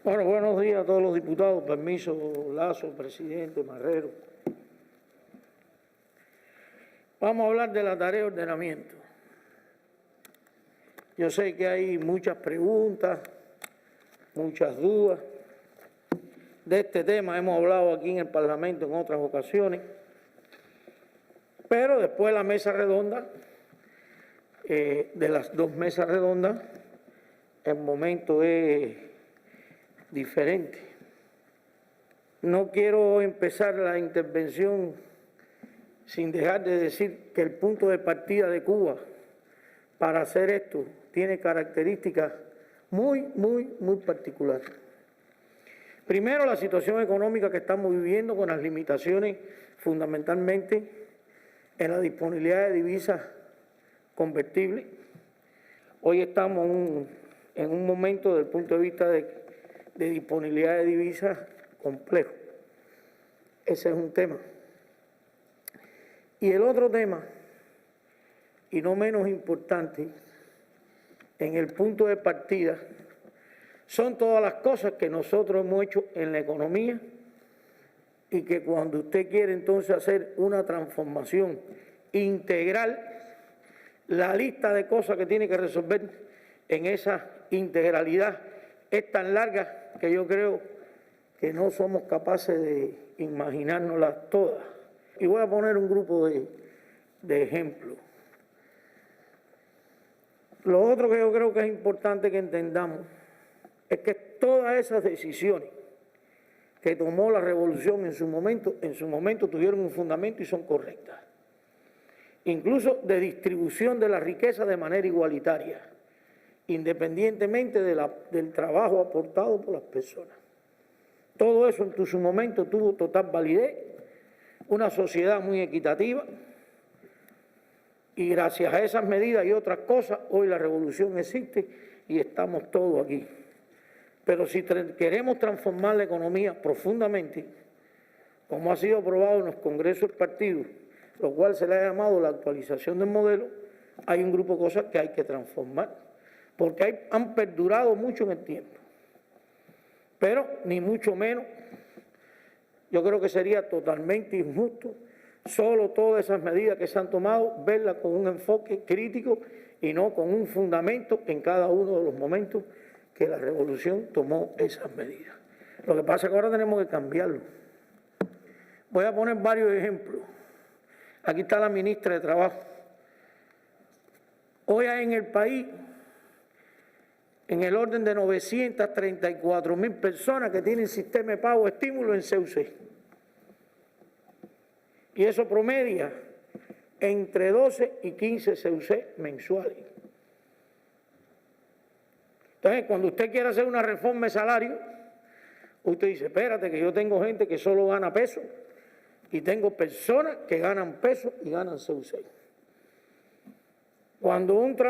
Bueno, buenos días a todos los diputados. Permiso, Lazo, presidente, Marrero. Vamos a hablar de la tarea de ordenamiento. Yo sé que hay muchas preguntas, muchas dudas. De este tema hemos hablado aquí en el Parlamento en otras ocasiones. Pero después de la mesa redonda, de las dos mesas redondas, el momento es diferente. No quiero empezar la intervención sin dejar de decir que el punto de partida de Cuba para hacer esto tiene características muy particulares. Primero, la situación económica que estamos viviendo con las limitaciones fundamentalmente en la disponibilidad de divisas convertibles. Hoy estamos en un momento desde el punto de vista de disponibilidad de divisas complejo. Ese es un tema. Y el otro tema, y no menos importante, en el punto de partida, son todas las cosas que nosotros hemos hecho en la economía y que cuando usted quiere entonces hacer una transformación integral, la lista de cosas que tiene que resolver en esa integralidad es tan larga que yo creo que no somos capaces de imaginárnoslas todas. Y voy a poner un grupo de ejemplos. Lo otro que yo creo que es importante que entendamos es que todas esas decisiones que tomó la revolución en su momento tuvieron un fundamento y son correctas. Incluso de distribución de la riqueza de manera igualitaria, independientemente del trabajo aportado por las personas. Todo eso en su momento tuvo total validez, una sociedad muy equitativa, y gracias a esas medidas y otras cosas, hoy la revolución existe y estamos todos aquí. Pero si queremos transformar la economía profundamente, como ha sido aprobado en los congresos del partido, lo cual se le ha llamado la actualización del modelo, hay un grupo de cosas que hay que transformar, porque han perdurado mucho en el tiempo. Pero ni mucho menos, yo creo que sería totalmente injusto solo todas esas medidas que se han tomado, verlas con un enfoque crítico y no con un fundamento en cada uno de los momentos que la revolución tomó esas medidas. Lo que pasa es que ahora tenemos que cambiarlo. Voy a poner varios ejemplos. Aquí está la ministra de Trabajo. Hoy hay en el país en el orden de 934.000 personas que tienen sistema de pago estímulo en CUC. Y eso promedia entre 12 y 15 CUC mensuales. Entonces, cuando usted quiere hacer una reforma de salario, usted dice, espérate, que yo tengo gente que solo gana peso y tengo personas que ganan peso y ganan CUC.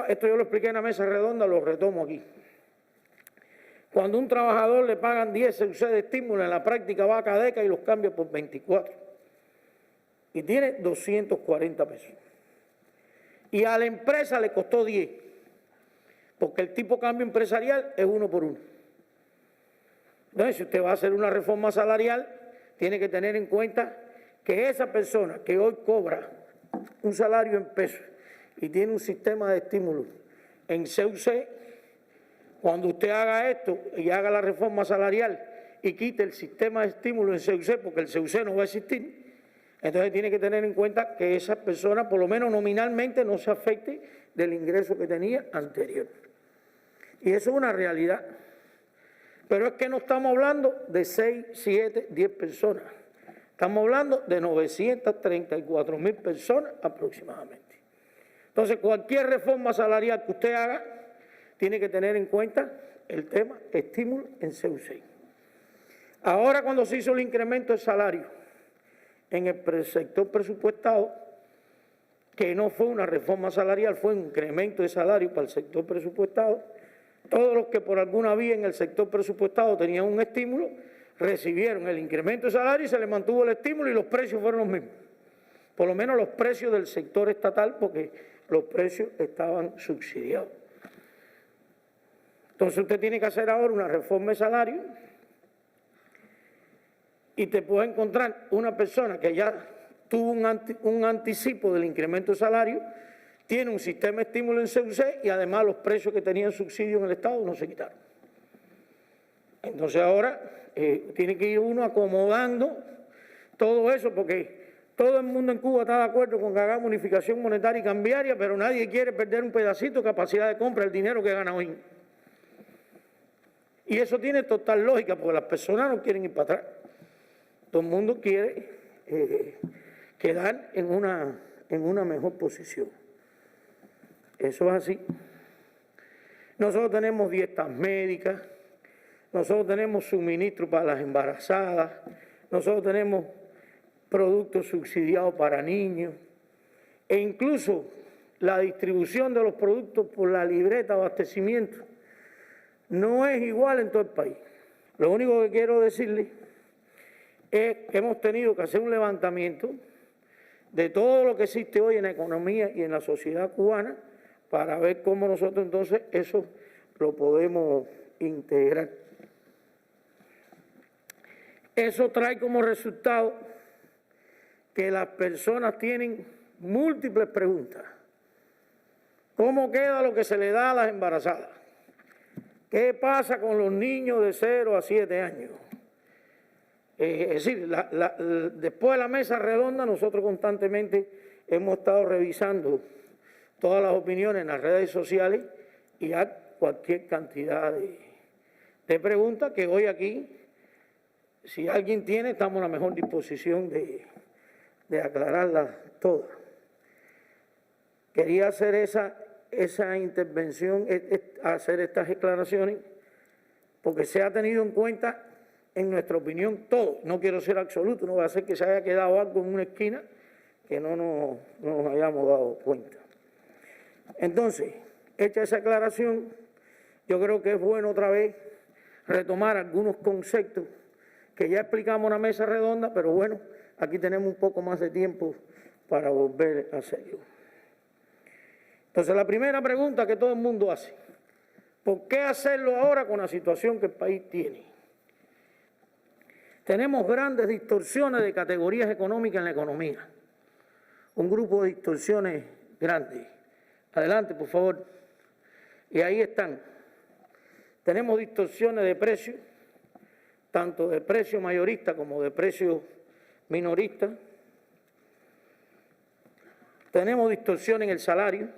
Esto yo lo expliqué en la mesa redonda, lo retomo aquí. Cuando a un trabajador le pagan 10 CUC de estímulo, en la práctica va a Cadeca y los cambia por 24. Y tiene 240 pesos. Y a la empresa le costó 10, porque el tipo de cambio empresarial es 1 por 1. Entonces, si usted va a hacer una reforma salarial, tiene que tener en cuenta que esa persona que hoy cobra un salario en pesos y tiene un sistema de estímulo en CUC, cuando usted haga esto y haga la reforma salarial y quite el sistema de estímulo en CUC, porque el CUC no va a existir, entonces tiene que tener en cuenta que esa persona, por lo menos nominalmente, no se afecte del ingreso que tenía anterior. Y eso es una realidad. Pero es que no estamos hablando de 6, 7, 10 personas. Estamos hablando de 934.000 personas aproximadamente. Entonces, cualquier reforma salarial que usted haga, tiene que tener en cuenta el tema estímulo en CUC. Ahora, cuando se hizo el incremento del salario en el sector presupuestado, que no fue una reforma salarial, fue un incremento de salario para el sector presupuestado, todos los que por alguna vía en el sector presupuestado tenían un estímulo, recibieron el incremento de salario y se les mantuvo el estímulo y los precios fueron los mismos. Por lo menos los precios del sector estatal, porque los precios estaban subsidiados. Entonces usted tiene que hacer ahora una reforma de salario y te puede encontrar una persona que ya tuvo un anticipo del incremento de salario, tiene un sistema de estímulo en CUC y además los precios que tenían subsidio en el Estado no se quitaron. Entonces ahora tiene que ir uno acomodando todo eso, porque todo el mundo en Cuba está de acuerdo con que hagamos unificación monetaria y cambiaria, pero nadie quiere perder un pedacito de capacidad de compra del dinero que gana hoy. Y eso tiene total lógica, porque las personas no quieren ir para atrás. Todo el mundo quiere quedar en una mejor posición. Eso es así. Nosotros tenemos dietas médicas, nosotros tenemos suministro para las embarazadas, nosotros tenemos productos subsidiados para niños, e incluso la distribución de los productos por la libreta de abastecimiento no es igual en todo el país. Lo único que quiero decirles es que hemos tenido que hacer un levantamiento de todo lo que existe hoy en la economía y en la sociedad cubana para ver cómo nosotros entonces eso lo podemos integrar. Eso trae como resultado que las personas tienen múltiples preguntas. ¿Cómo queda lo que se le da a las embarazadas? ¿Qué pasa con los niños de 0 a 7 años? Es decir, después de la mesa redonda nosotros constantemente hemos estado revisando todas las opiniones en las redes sociales y hay cualquier cantidad de preguntas que hoy aquí, si alguien tiene, estamos en la mejor disposición de aclararlas todas. Quería hacer esa intervención, hacer estas declaraciones, porque se ha tenido en cuenta, en nuestra opinión, todo. No quiero ser absoluto, no va a ser que se haya quedado algo en una esquina que no nos hayamos dado cuenta. Entonces, hecha esa aclaración, yo creo que es bueno otra vez retomar algunos conceptos que ya explicamos en la mesa redonda, pero bueno, aquí tenemos un poco más de tiempo para volver a hacerlo. Entonces, la primera pregunta que todo el mundo hace, ¿por qué hacerlo ahora con la situación que el país tiene? Tenemos grandes distorsiones de categorías económicas en la economía, un grupo de distorsiones grandes. Adelante, por favor. Y ahí están. Tenemos distorsiones de precios, tanto de precio mayorista como de precio minorista. Tenemos distorsión en el salario.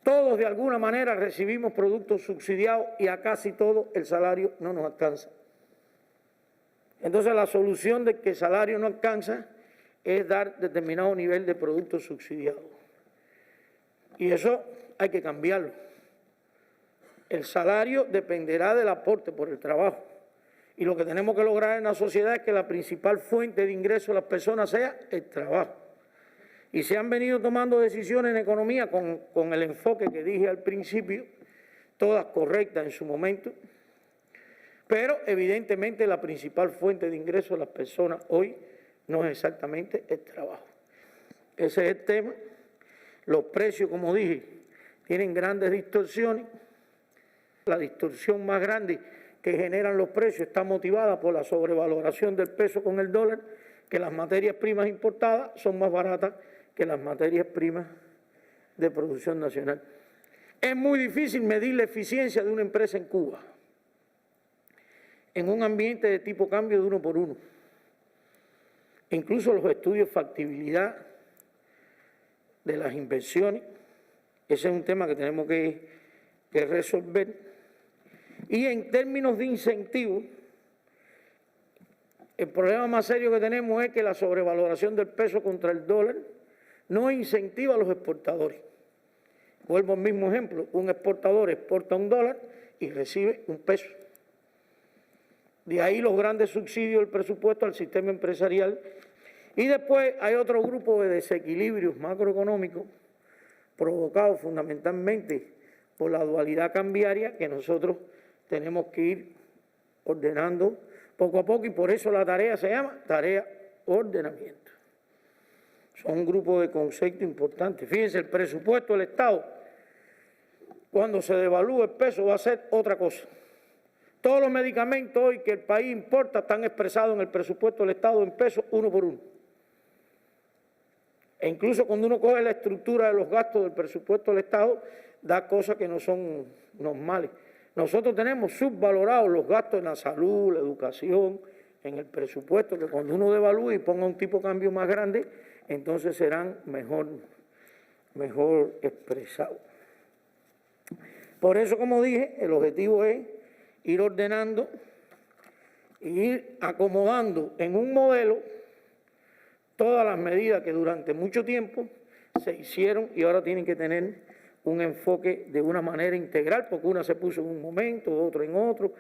Todos de alguna manera recibimos productos subsidiados y a casi todo el salario no nos alcanza. Entonces la solución de que el salario no alcanza es dar determinado nivel de productos subsidiados. Y eso hay que cambiarlo. El salario dependerá del aporte por el trabajo. Y lo que tenemos que lograr en la sociedad es que la principal fuente de ingreso de las personas sea el trabajo. Y se han venido tomando decisiones en economía con el enfoque que dije al principio, todas correctas en su momento, pero evidentemente la principal fuente de ingreso de las personas hoy no es exactamente el trabajo. Ese es el tema. Los precios, como dije, tienen grandes distorsiones. La distorsión más grande que generan los precios está motivada por la sobrevaloración del peso con el dólar, que las materias primas importadas son más baratas que las materias primas de producción nacional. Es muy difícil medir la eficiencia de una empresa en Cuba en un ambiente de tipo cambio de 1 por 1. Incluso los estudios de factibilidad de las inversiones, ese es un tema que tenemos que resolver. Y en términos de incentivos, el problema más serio que tenemos es que la sobrevaloración del peso contra el dólar no incentiva a los exportadores. Vuelvo al mismo ejemplo, un exportador exporta $1 y recibe un peso. De ahí los grandes subsidios del presupuesto al sistema empresarial. Y después hay otro grupo de desequilibrios macroeconómicos provocados fundamentalmente por la dualidad cambiaria que nosotros tenemos que ir ordenando poco a poco, y por eso la tarea se llama tarea ordenamiento. Son un grupo de conceptos importantes. Fíjense, el presupuesto del Estado cuando se devalúe el peso, va a ser otra cosa. Todos los medicamentos hoy que el país importa están expresados en el presupuesto del Estado en pesos uno por uno. E incluso cuando uno coge la estructura de los gastos del presupuesto del Estado, da cosas que no son normales. Nosotros tenemos subvalorados los gastos en la salud, la educación, en el presupuesto, que cuando uno devalúe y ponga un tipo de cambio más grande, entonces serán mejor expresados. Por eso, como dije, el objetivo es ir ordenando e ir acomodando en un modelo todas las medidas que durante mucho tiempo se hicieron y ahora tienen que tener un enfoque de una manera integral, porque una se puso en un momento, otro en otro,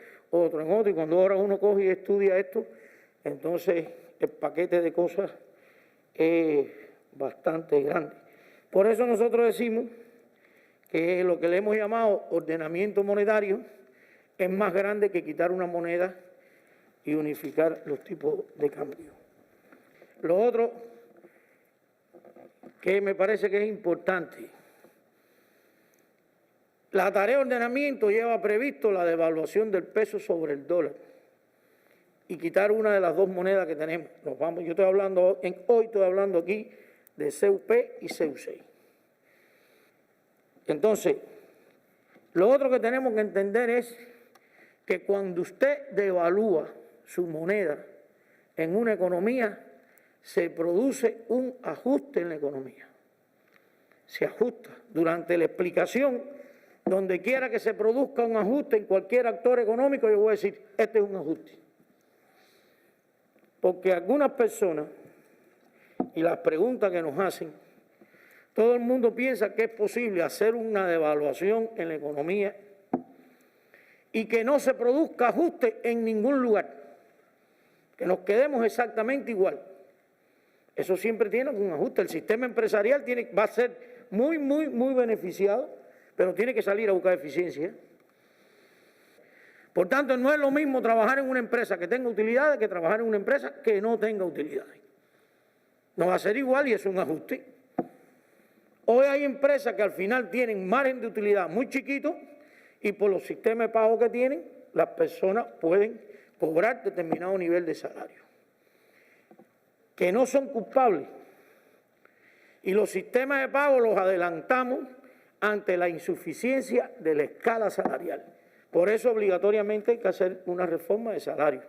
y cuando ahora uno coge y estudia esto, entonces el paquete de cosas es bastante grande. Por eso nosotros decimos que lo que le hemos llamado ordenamiento monetario es más grande que quitar una moneda y unificar los tipos de cambio. Lo otro que me parece que es importante, la tarea de ordenamiento lleva previsto la devaluación del peso sobre el dólar y quitar una de las dos monedas que tenemos. Yo estoy hablando, hoy estoy hablando aquí de CUP y CUC. Entonces, lo otro que tenemos que entender es que cuando usted devalúa su moneda en una economía, se produce un ajuste en la economía. Se ajusta. Durante la explicación, donde quiera que se produzca un ajuste en cualquier actor económico, yo voy a decir, este es un ajuste. Porque algunas personas, y las preguntas que nos hacen, todo el mundo piensa que es posible hacer una devaluación en la economía y que no se produzca ajuste en ningún lugar, que nos quedemos exactamente igual. Eso siempre tiene un ajuste. El sistema empresarial va a ser muy beneficiado, pero tiene que salir a buscar eficiencia. Por tanto, no es lo mismo trabajar en una empresa que tenga utilidades que trabajar en una empresa que no tenga utilidades. No va a ser igual y es un ajuste. Hoy hay empresas que al final tienen margen de utilidad muy chiquito y por los sistemas de pago que tienen, las personas pueden cobrar determinado nivel de salario. Que no son culpables. Y los sistemas de pago los adelantamos ante la insuficiencia de la escala salarial. Por eso obligatoriamente hay que hacer una reforma de salario.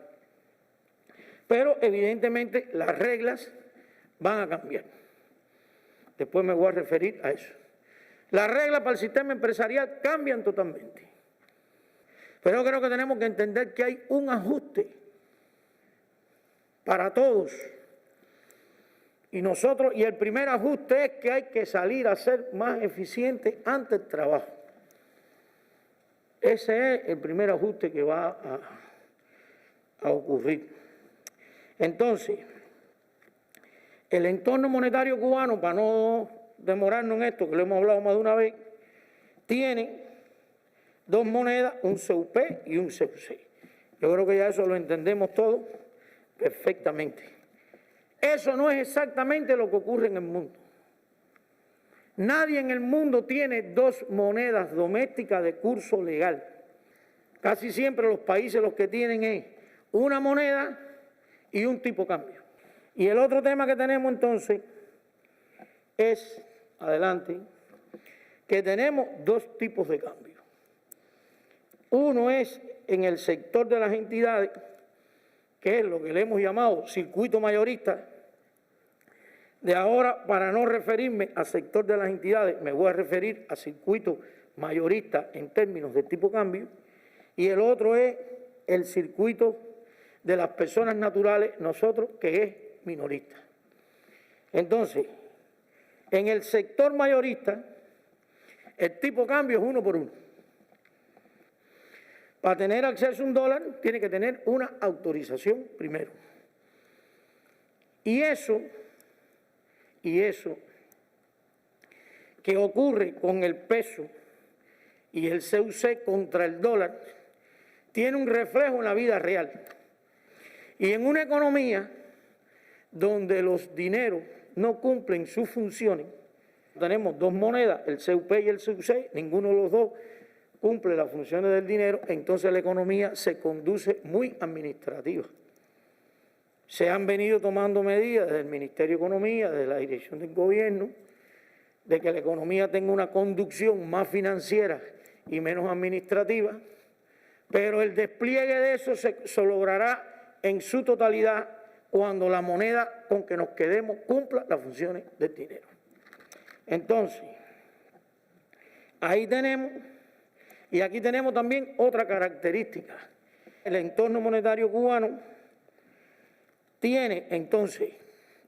Pero evidentemente las reglas van a cambiar. Después me voy a referir a eso. Las reglas para el sistema empresarial cambian totalmente. Pero yo creo que tenemos que entender que hay un ajuste para todos. Y el primer ajuste es que hay que salir a ser más eficiente ante el trabajo. Ese es el primer ajuste que va a ocurrir. Entonces, el entorno monetario cubano, para no demorarnos en esto, que lo hemos hablado más de una vez, tiene dos monedas, un CUP y un CUC. Yo creo que ya eso lo entendemos todos perfectamente. Eso no es exactamente lo que ocurre en el mundo. Nadie en el mundo tiene dos monedas domésticas de curso legal. Casi siempre los países los que tienen es una moneda y un tipo de cambio. Y el otro tema que tenemos entonces es, adelante, que tenemos dos tipos de cambio. Uno es en el sector de las entidades, que es lo que le hemos llamado circuito mayorista. De ahora, para no referirme al sector de las entidades, me voy a referir a circuito mayorista en términos de tipo de cambio. Y el otro es el circuito de las personas naturales, nosotros, que es minorista. Entonces, en el sector mayorista, el tipo de cambio es 1 por 1. Para tener acceso a un dólar, tiene que tener una autorización primero. Y eso que ocurre con el peso y el CUC contra el dólar, tiene un reflejo en la vida real. Y en una economía donde los dineros no cumplen sus funciones, Tenemos dos monedas, el CUP y el CUC, ninguno de los dos cumple las funciones del dinero, entonces la economía se conduce muy administrativa. Se han venido tomando medidas desde el Ministerio de Economía, desde la dirección del gobierno, de que la economía tenga una conducción más financiera y menos administrativa, pero el despliegue de eso se logrará en su totalidad cuando la moneda con que nos quedemos cumpla las funciones del dinero. Entonces, ahí tenemos, y aquí tenemos también otra característica. El entorno monetario cubano tiene entonces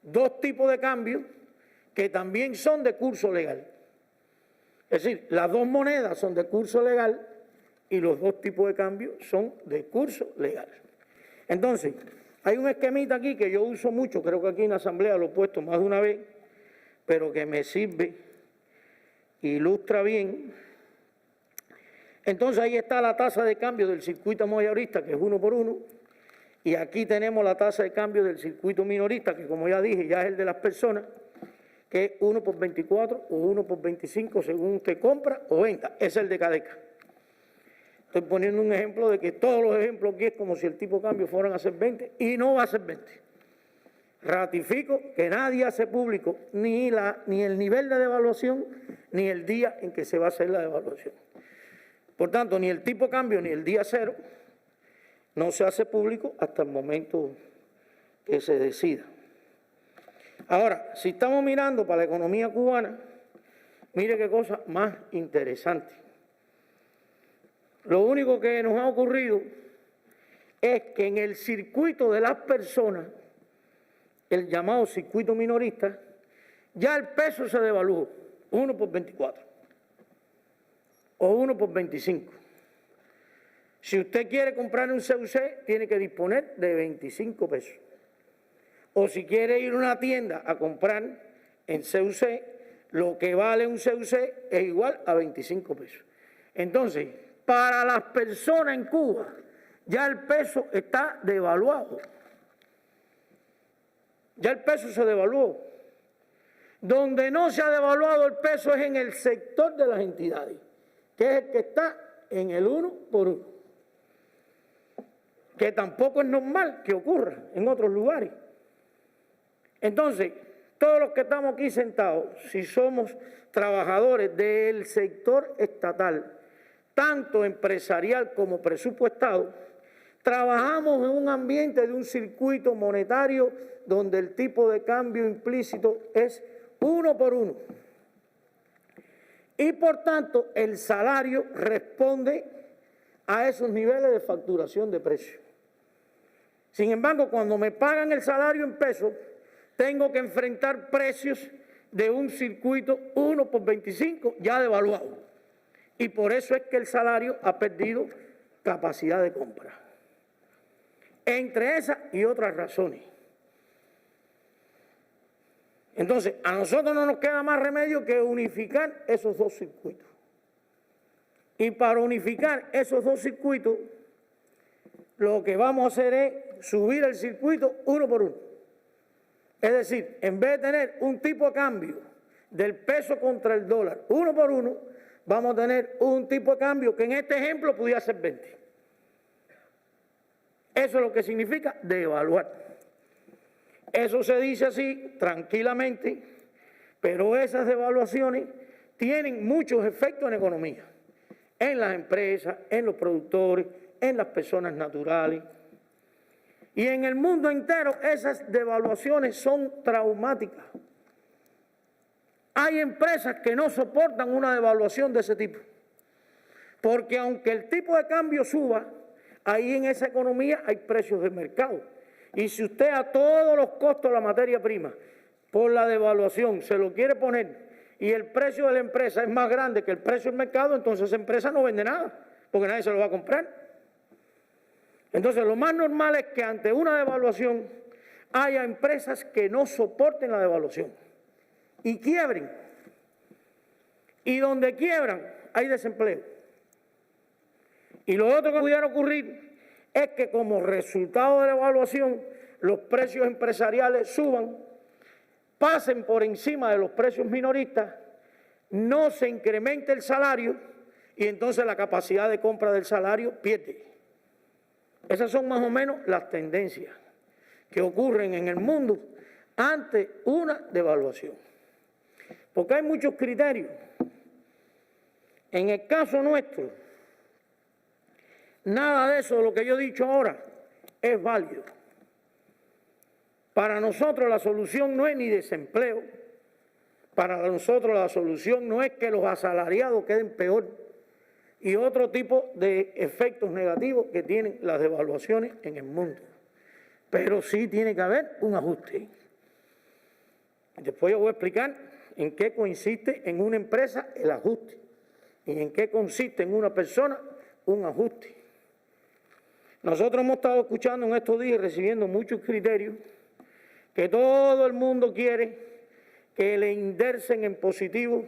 dos tipos de cambio que también son de curso legal. Es decir, las dos monedas son de curso legal y los dos tipos de cambio son de curso legal. Entonces, hay un esquemita aquí que yo uso mucho, creo que aquí en la asamblea lo he puesto más de una vez, pero que me sirve, ilustra bien. Entonces ahí está la tasa de cambio del circuito mayorista, que es 1 por 1, y aquí tenemos la tasa de cambio del circuito minorista, que como ya dije, ya es el de las personas, que es 1 por 24 o 1 por 25, según usted compra o venda, es el de Cadeca. Estoy poniendo un ejemplo de que todos los ejemplos aquí es como si el tipo de cambio fueran a ser 20 y no va a ser 20. Ratifico que nadie hace público ni el nivel de devaluación ni el día en que se va a hacer la devaluación. Por tanto, ni el tipo de cambio ni el día cero no se hace público hasta el momento que se decida. Ahora, si estamos mirando para la economía cubana, mire qué cosa más interesante. Lo único que nos ha ocurrido es que en el circuito de las personas, el llamado circuito minorista, ya el peso se devaluó 1 por 24 o 1 por 25. Si usted quiere comprar un CUC, tiene que disponer de 25 pesos. O si quiere ir a una tienda a comprar en CUC, lo que vale un CUC es igual a 25 pesos. Entonces, para las personas en Cuba, ya el peso está devaluado. Ya el peso se devaluó. Donde no se ha devaluado el peso es en el sector de las entidades, que es el que está en el 1 por 1. Que tampoco es normal que ocurra en otros lugares. Entonces, todos los que estamos aquí sentados, si somos trabajadores del sector estatal, tanto empresarial como presupuestado, trabajamos en un ambiente de un circuito monetario donde el tipo de cambio implícito es 1 por 1. Y por tanto, el salario responde a esos niveles de facturación de precios. Sin embargo, cuando me pagan el salario en pesos, tengo que enfrentar precios de un circuito 1 por 25 ya devaluado. Y por eso es que el salario ha perdido capacidad de compra. Entre esas y otras razones. Entonces, a nosotros no nos queda más remedio que unificar esos dos circuitos. Y para unificar esos dos circuitos, lo que vamos a hacer es subir el circuito 1 por 1. Es decir, en vez de tener un tipo de cambio del peso contra el dólar 1 por 1, vamos a tener un tipo de cambio que en este ejemplo pudiera ser 20. Eso es lo que significa devaluar. Eso se dice así, tranquilamente, pero esas devaluaciones tienen muchos efectos en la economía, en las empresas, en los productores, en las personas naturales. Y en el mundo entero esas devaluaciones son traumáticas. Hay empresas que no soportan una devaluación de ese tipo, porque aunque el tipo de cambio suba, ahí en esa economía hay precios de mercado. Y si usted a todos los costos de la materia prima, por la devaluación, se lo quiere poner y el precio de la empresa es más grande que el precio del mercado, entonces esa empresa no vende nada, porque nadie se lo va a comprar. Entonces, lo más normal es que ante una devaluación haya empresas que no soporten la devaluación y quiebren. Y donde quiebran, hay desempleo. Y lo otro que pudiera ocurrir es que como resultado de la devaluación, los precios empresariales suban, pasen por encima de los precios minoristas no se incrementa el salario y entonces la capacidad de compra del salario pierde. Esas son más o menos las tendencias que ocurren en el mundo ante una devaluación. Porque hay muchos criterios. En el caso nuestro, nada de eso de lo que yo he dicho ahora es válido. Para nosotros la solución no es ni desempleo, para nosotros la solución no es que los asalariados queden peor y otro tipo de efectos negativos que tienen las devaluaciones en el mundo. Pero sí tiene que haber un ajuste. Después yo voy a explicar en qué consiste en una empresa el ajuste y en qué consiste en una persona un ajuste. Nosotros hemos estado escuchando en estos días y recibiendo muchos criterios que todo el mundo quiere que le indersen en positivo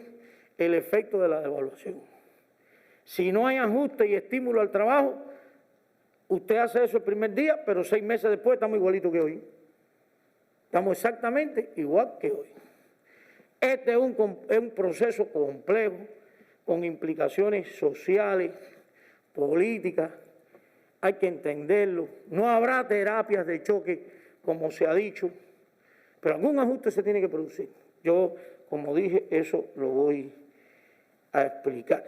el efecto de la devaluación. Si no hay ajuste y estímulo al trabajo, usted hace eso el primer día, pero 6 meses después estamos igualitos que hoy. Estamos exactamente igual que hoy. Este es un proceso complejo, con implicaciones sociales, políticas, hay que entenderlo. No habrá terapias de choque, como se ha dicho, pero algún ajuste se tiene que producir. Yo, como dije, eso lo voy a explicar.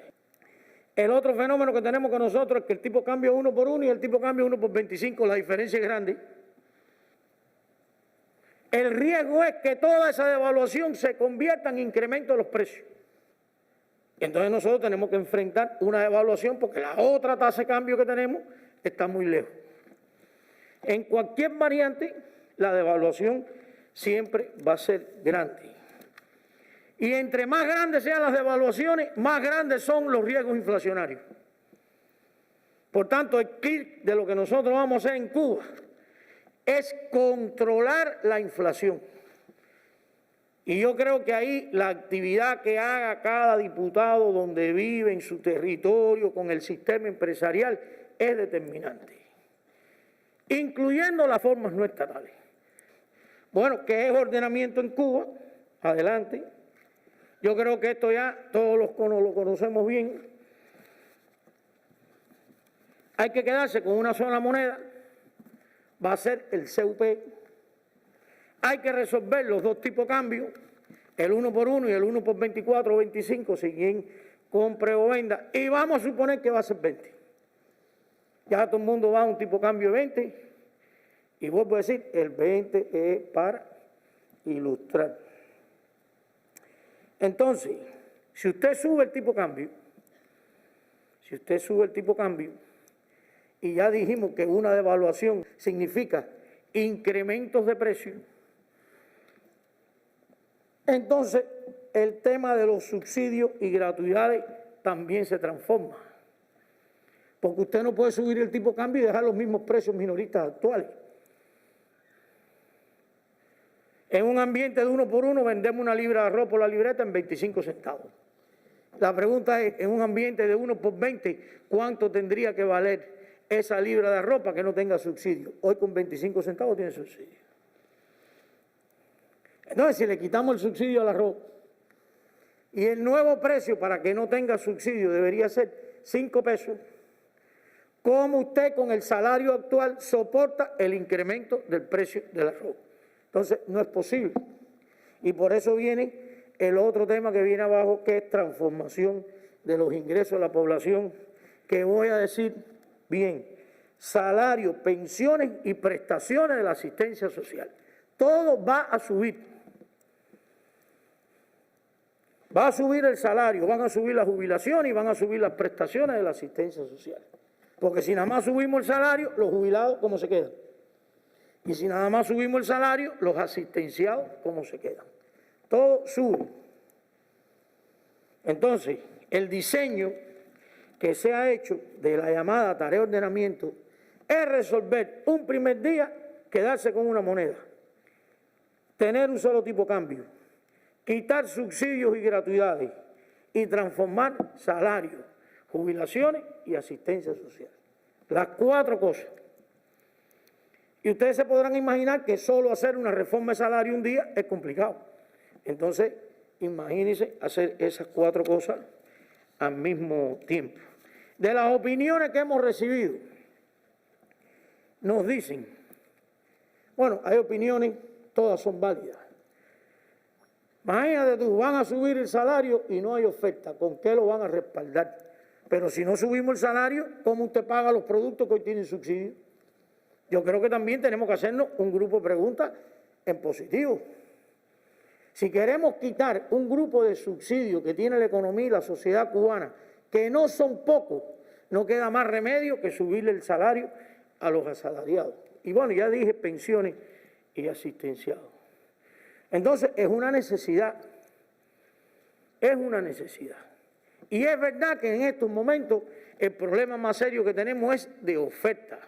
El otro fenómeno que tenemos con nosotros es que el tipo cambia 1 por 1 y el tipo cambia 1 por 25, la diferencia es grande. El riesgo es que toda esa devaluación se convierta en incremento de los precios. Entonces nosotros tenemos que enfrentar una devaluación porque la otra tasa de cambio que tenemos está muy lejos. En cualquier variante, la devaluación siempre va a ser grande. Y entre más grandes sean las devaluaciones, más grandes son los riesgos inflacionarios. Por tanto, el clic de lo que nosotros vamos a hacer en Cuba es controlar la inflación. Y yo creo que ahí la actividad que haga cada diputado donde vive en su territorio con el sistema empresarial es determinante, incluyendo las formas no estatales. Bueno, ¿qué es ordenamiento en Cuba? Adelante. Yo creo que esto ya todos lo conocemos bien. Hay que quedarse con una sola moneda, va a ser el CUP. Hay que resolver los dos tipos de cambio, el 1 por 1 y el 1 por 24 o 25, si quien compre o venda, y vamos a suponer que va a ser 20. Ya todo el mundo va a un tipo de cambio de 20, y vuelvo a decir, el 20 es para ilustrar. Entonces, si usted sube el tipo de cambio, y ya dijimos que una devaluación significa incrementos de precios, entonces el tema de los subsidios y gratuidades también se transforma. Porque usted no puede subir el tipo de cambio y dejar los mismos precios minoristas actuales. En un ambiente de 1 por 1 vendemos una libra de arroz por la libreta en 25 centavos. La pregunta es, en un ambiente de 1 por 20, ¿cuánto tendría que valer esa libra de arroz para que no tenga subsidio? Hoy con 25 centavos tiene subsidio. Entonces, si le quitamos el subsidio al arroz y el nuevo precio para que no tenga subsidio debería ser 5 pesos, ¿cómo usted con el salario actual soporta el incremento del precio del arroz? Entonces, no es posible. Y por eso viene el otro tema que viene abajo, que es transformación de los ingresos de la población, que voy a decir bien, salario, pensiones y prestaciones de la asistencia social. Todo va a subir. Va a subir el salario, van a subir las jubilaciones y van a subir las prestaciones de la asistencia social. Porque si nada más subimos el salario, los jubilados, ¿cómo se quedan? Y si nada más subimos el salario, los asistenciados, ¿cómo se quedan? Todo sube. Entonces, el diseño que se ha hecho de la llamada tarea de ordenamiento es resolver un primer día, quedarse con una moneda, tener un solo tipo de cambio, quitar subsidios y gratuidades y transformar salarios, jubilaciones y asistencia social. Las 4 cosas. Y ustedes se podrán imaginar que solo hacer una reforma de salario un día es complicado. Entonces, Imagínense hacer esas 4 cosas al mismo tiempo. De las opiniones que hemos recibido, nos dicen, bueno, hay opiniones, todas son válidas. Imagínate tú, van a subir el salario y no hay oferta, ¿con qué lo van a respaldar? Pero si no subimos el salario, ¿cómo usted paga los productos que hoy tienen subsidio? Yo creo que también tenemos que hacernos un grupo de preguntas en positivo. Si queremos quitar un grupo de subsidios que tiene la economía y la sociedad cubana, que no son pocos, no queda más remedio que subirle el salario a los asalariados. Y bueno, ya dije pensiones y asistenciados. Entonces, es una necesidad. Es una necesidad. Y es verdad que en estos momentos el problema más serio que tenemos es de oferta.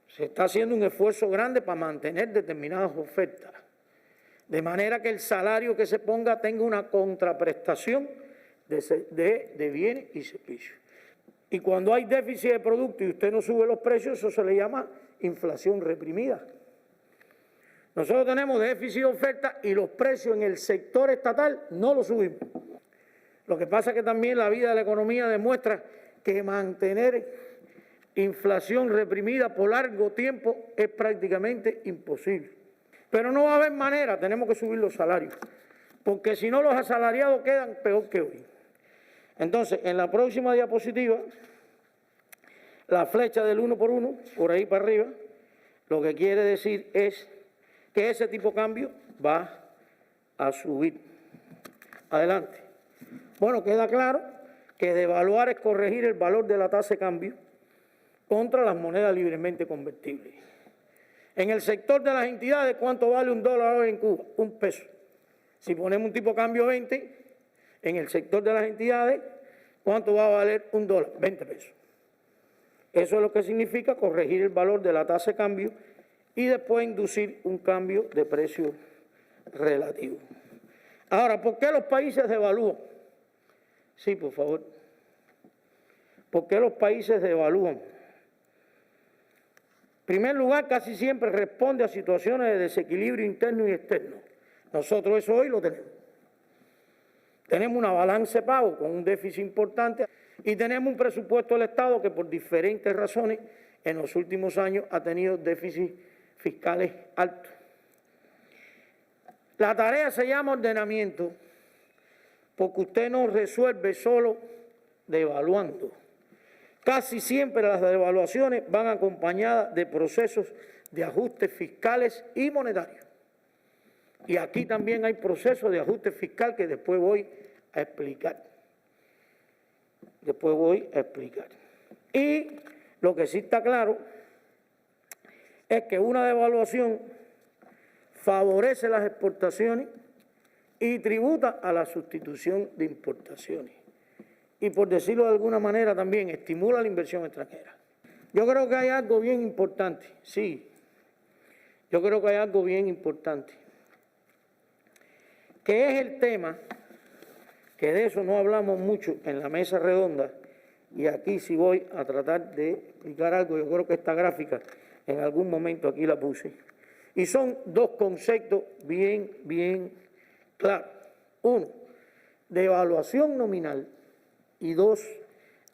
Se está haciendo un esfuerzo grande para mantener determinadas ofertas, de manera que el salario que se ponga tenga una contraprestación de bienes y servicios. Y cuando hay déficit de producto y usted no sube los precios, eso se le llama inflación reprimida. Nosotros tenemos déficit de oferta y los precios en el sector estatal no los subimos. Lo que pasa es que también la vida de la economía demuestra que mantener inflación reprimida por largo tiempo es prácticamente imposible. Pero no va a haber manera, tenemos que subir los salarios, porque si no los asalariados quedan peor que hoy. Entonces, en la próxima diapositiva, la flecha del 1 por 1, por ahí para arriba, lo que quiere decir es que ese tipo de cambio va a subir. Adelante. Bueno, queda claro que devaluar es corregir el valor de la tasa de cambio contra las monedas libremente convertibles. En el sector de las entidades, ¿cuánto vale un dólar hoy en Cuba? 1 peso. Si ponemos un tipo de cambio 20, en el sector de las entidades, ¿cuánto va a valer un dólar? 20 pesos. Eso es lo que significa corregir el valor de la tasa de cambio y después inducir un cambio de precio relativo. Ahora, ¿por qué los países devalúan? Sí, por favor. ¿Por qué los países devalúan? En primer lugar, casi siempre responde a situaciones de desequilibrio interno y externo. Nosotros eso hoy lo tenemos. Tenemos una balanza de pago con un déficit importante y tenemos un presupuesto del Estado que por diferentes razones en los últimos años ha tenido déficits fiscales altos. La tarea se llama ordenamiento porque usted no resuelve solo devaluando. Casi siempre las devaluaciones van acompañadas de procesos de ajustes fiscales y monetarios. Y aquí también hay procesos de ajuste fiscal que después voy a explicar. Y lo que sí está claro es que una devaluación favorece las exportaciones y tributa a la sustitución de importaciones. Y por decirlo de alguna manera también estimula la inversión extranjera. Yo creo que hay algo bien importante, sí, yo creo que hay algo bien importante, que es el tema, que de eso no hablamos mucho en la mesa redonda, y aquí sí voy a tratar de explicar algo. Yo creo que esta gráfica en algún momento aquí la puse, y son 2 conceptos bien claros. 1, devaluación nominal, y 2,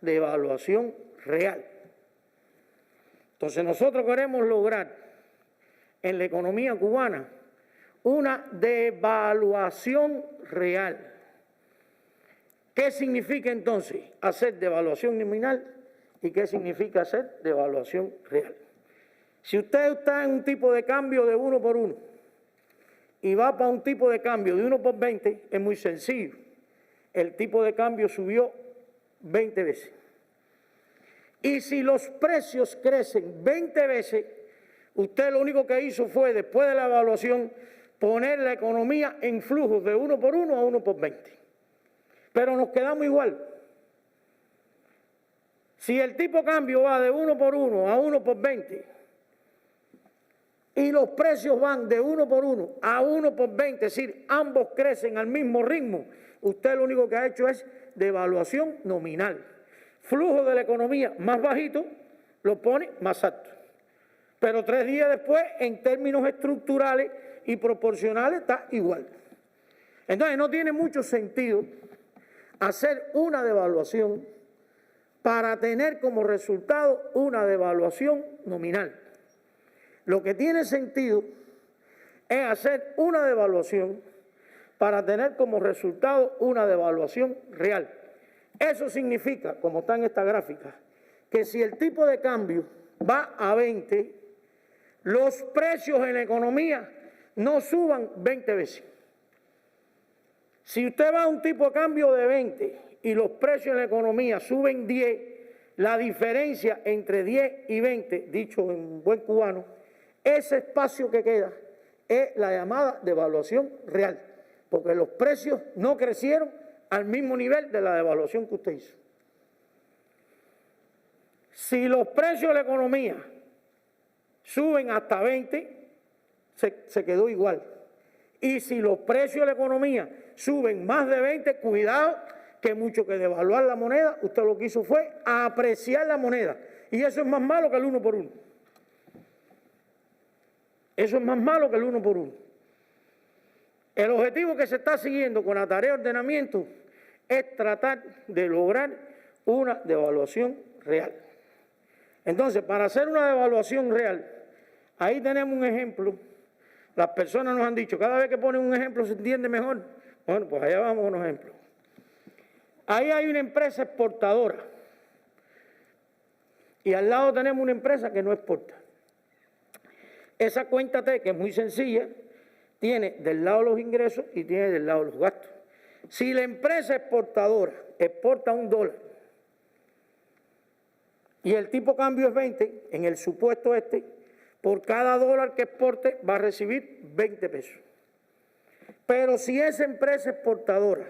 devaluación real. Entonces nosotros queremos lograr en la economía cubana una devaluación real. ¿Qué significa entonces hacer devaluación nominal y qué significa hacer devaluación real? Si usted está en un tipo de cambio de 1 por 1 y va para un tipo de cambio de 1 por 20, es muy sencillo. El tipo de cambio subió 20 veces. Y si los precios crecen 20 veces, usted lo único que hizo fue, después de la evaluación, poner la economía en flujos de 1 por 1 a 1 por 20. Pero nos quedamos igual. Si el tipo de cambio va de 1 por 1 a 1 por 20 y los precios van de 1 por 1 a 1 por 20, es decir, ambos crecen al mismo ritmo, usted lo único que ha hecho es devaluación nominal. Flujo de la economía más bajito, lo pone más alto. Pero 3 días después, en términos estructurales y proporcionales, está igual. Entonces no tiene mucho sentido hacer una devaluación para tener como resultado una devaluación nominal. Lo que tiene sentido es hacer una devaluación para tener como resultado una devaluación real. Eso significa, como está en esta gráfica, que si el tipo de cambio va a 20, los precios en la economía no suban 20 veces. Si usted va a un tipo de cambio de 20 y los precios en la economía suben 10, la diferencia entre 10 y 20, dicho en buen cubano, ese espacio que queda es la llamada devaluación real, porque los precios no crecieron al mismo nivel de la devaluación que usted hizo. Si los precios de la economía suben hasta 20, se quedó igual. Y si los precios de la economía suben más de 20, cuidado, que mucho que devaluar la moneda, usted lo que hizo fue apreciar la moneda. Y eso es más malo que el 1 por 1. Eso es más malo que el 1 por 1. El objetivo que se está siguiendo con la tarea de ordenamiento es tratar de lograr una devaluación real. Entonces, para hacer una devaluación real, ahí tenemos un ejemplo. Las personas nos han dicho, cada vez que ponen un ejemplo se entiende mejor. Bueno, pues allá vamos con un ejemplo. Ahí hay una empresa exportadora y al lado tenemos una empresa que no exporta. Esa cuenta T, que es muy sencilla, tiene del lado los ingresos y tiene del lado los gastos. Si la empresa exportadora exporta $1 y el tipo de cambio es 20, en el supuesto por cada $1 que exporte va a recibir 20 pesos. Pero si esa empresa exportadora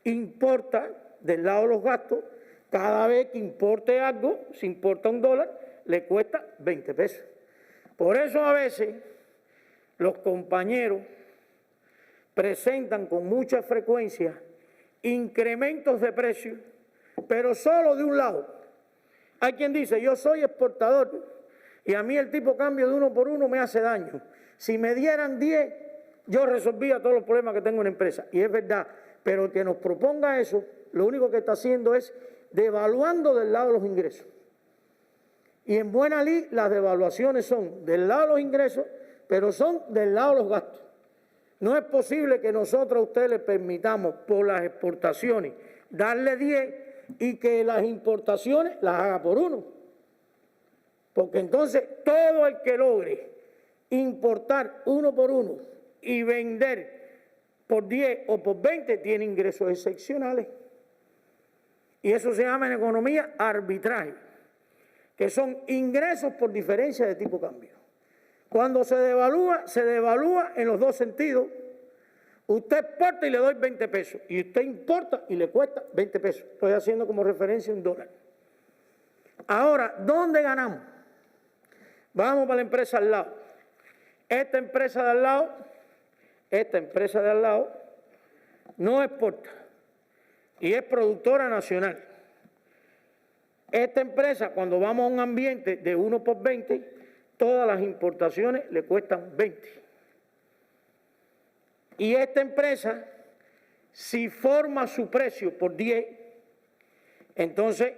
importa del lado de los gastos, cada vez que importe algo, si importa $1, le cuesta 20 pesos. Por eso a veces los compañeros presentan con mucha frecuencia incrementos de precios, pero solo de un lado. Hay quien dice, yo soy exportador y a mí el tipo de cambio de 1 por 1 me hace daño. Si me dieran 10, yo resolvía todos los problemas que tengo en la empresa. Y es verdad, pero el que nos proponga eso, lo único que está haciendo es devaluando del lado de los ingresos. Y en buena ley las devaluaciones son del lado de los ingresos, pero son del lado de los gastos. No es posible que nosotros a usted le permitamos por las exportaciones darle 10 y que las importaciones las haga por 1. Porque entonces todo el que logre importar 1 por 1 y vender por 10 o por 20 tiene ingresos excepcionales. Y eso se llama en economía arbitraje, que son ingresos por diferencia de tipo de cambio. Cuando se devalúa en los dos sentidos. Usted exporta y le doy 20 pesos, y usted importa y le cuesta 20 pesos. Estoy haciendo como referencia $1. Ahora, ¿dónde ganamos? Vamos para la empresa al lado. Esta empresa de al lado, no exporta y es productora nacional. Esta empresa, cuando vamos a un ambiente de 1 por 20, todas las importaciones le cuestan 20. Y esta empresa, si forma su precio por 10, entonces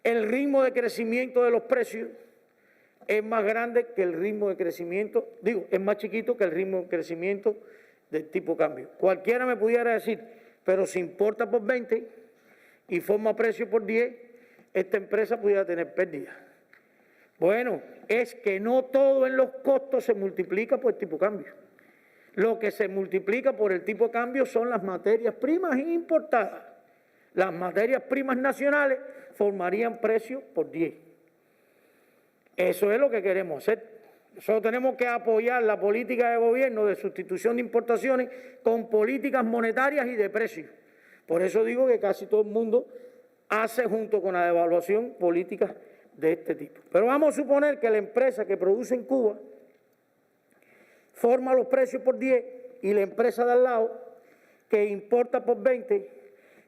el ritmo de crecimiento de los precios es más grande que el ritmo de crecimiento, es más chiquito que el ritmo de crecimiento del tipo de cambio. Cualquiera me pudiera decir, pero si importa por 20 y forma precio por 10, esta empresa pudiera tener pérdida. Bueno, es que no todo en los costos se multiplica por el tipo de cambio. Lo que se multiplica por el tipo de cambio son las materias primas importadas. Las materias primas nacionales formarían precio por 10. Eso es lo que queremos hacer. Nosotros tenemos que apoyar la política de gobierno de sustitución de importaciones con políticas monetarias y de precios. Por eso digo que casi todo el mundo hace junto con la devaluación políticas de este tipo. Pero vamos a suponer que la empresa que produce en Cuba forma los precios por 10 y la empresa de al lado que importa por 20,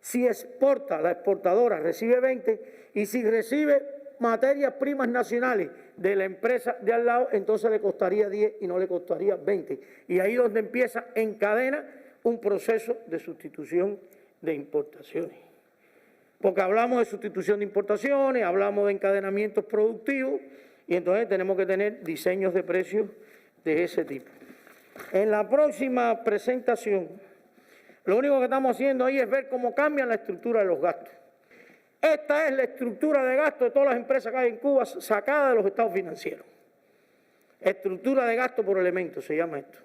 si exporta, la exportadora recibe 20 y si recibe materias primas nacionales de la empresa de al lado, entonces le costaría 10 y no le costaría 20. Y ahí es donde empieza en cadena un proceso de sustitución de importaciones. Porque hablamos de sustitución de importaciones, hablamos de encadenamientos productivos y entonces tenemos que tener diseños de precios de ese tipo. En la próxima presentación, lo único que estamos haciendo ahí es ver cómo cambian la estructura de los gastos. Esta es la estructura de gasto de todas las empresas que hay en Cuba sacada de los estados financieros. Estructura de gasto por elementos se llama esto.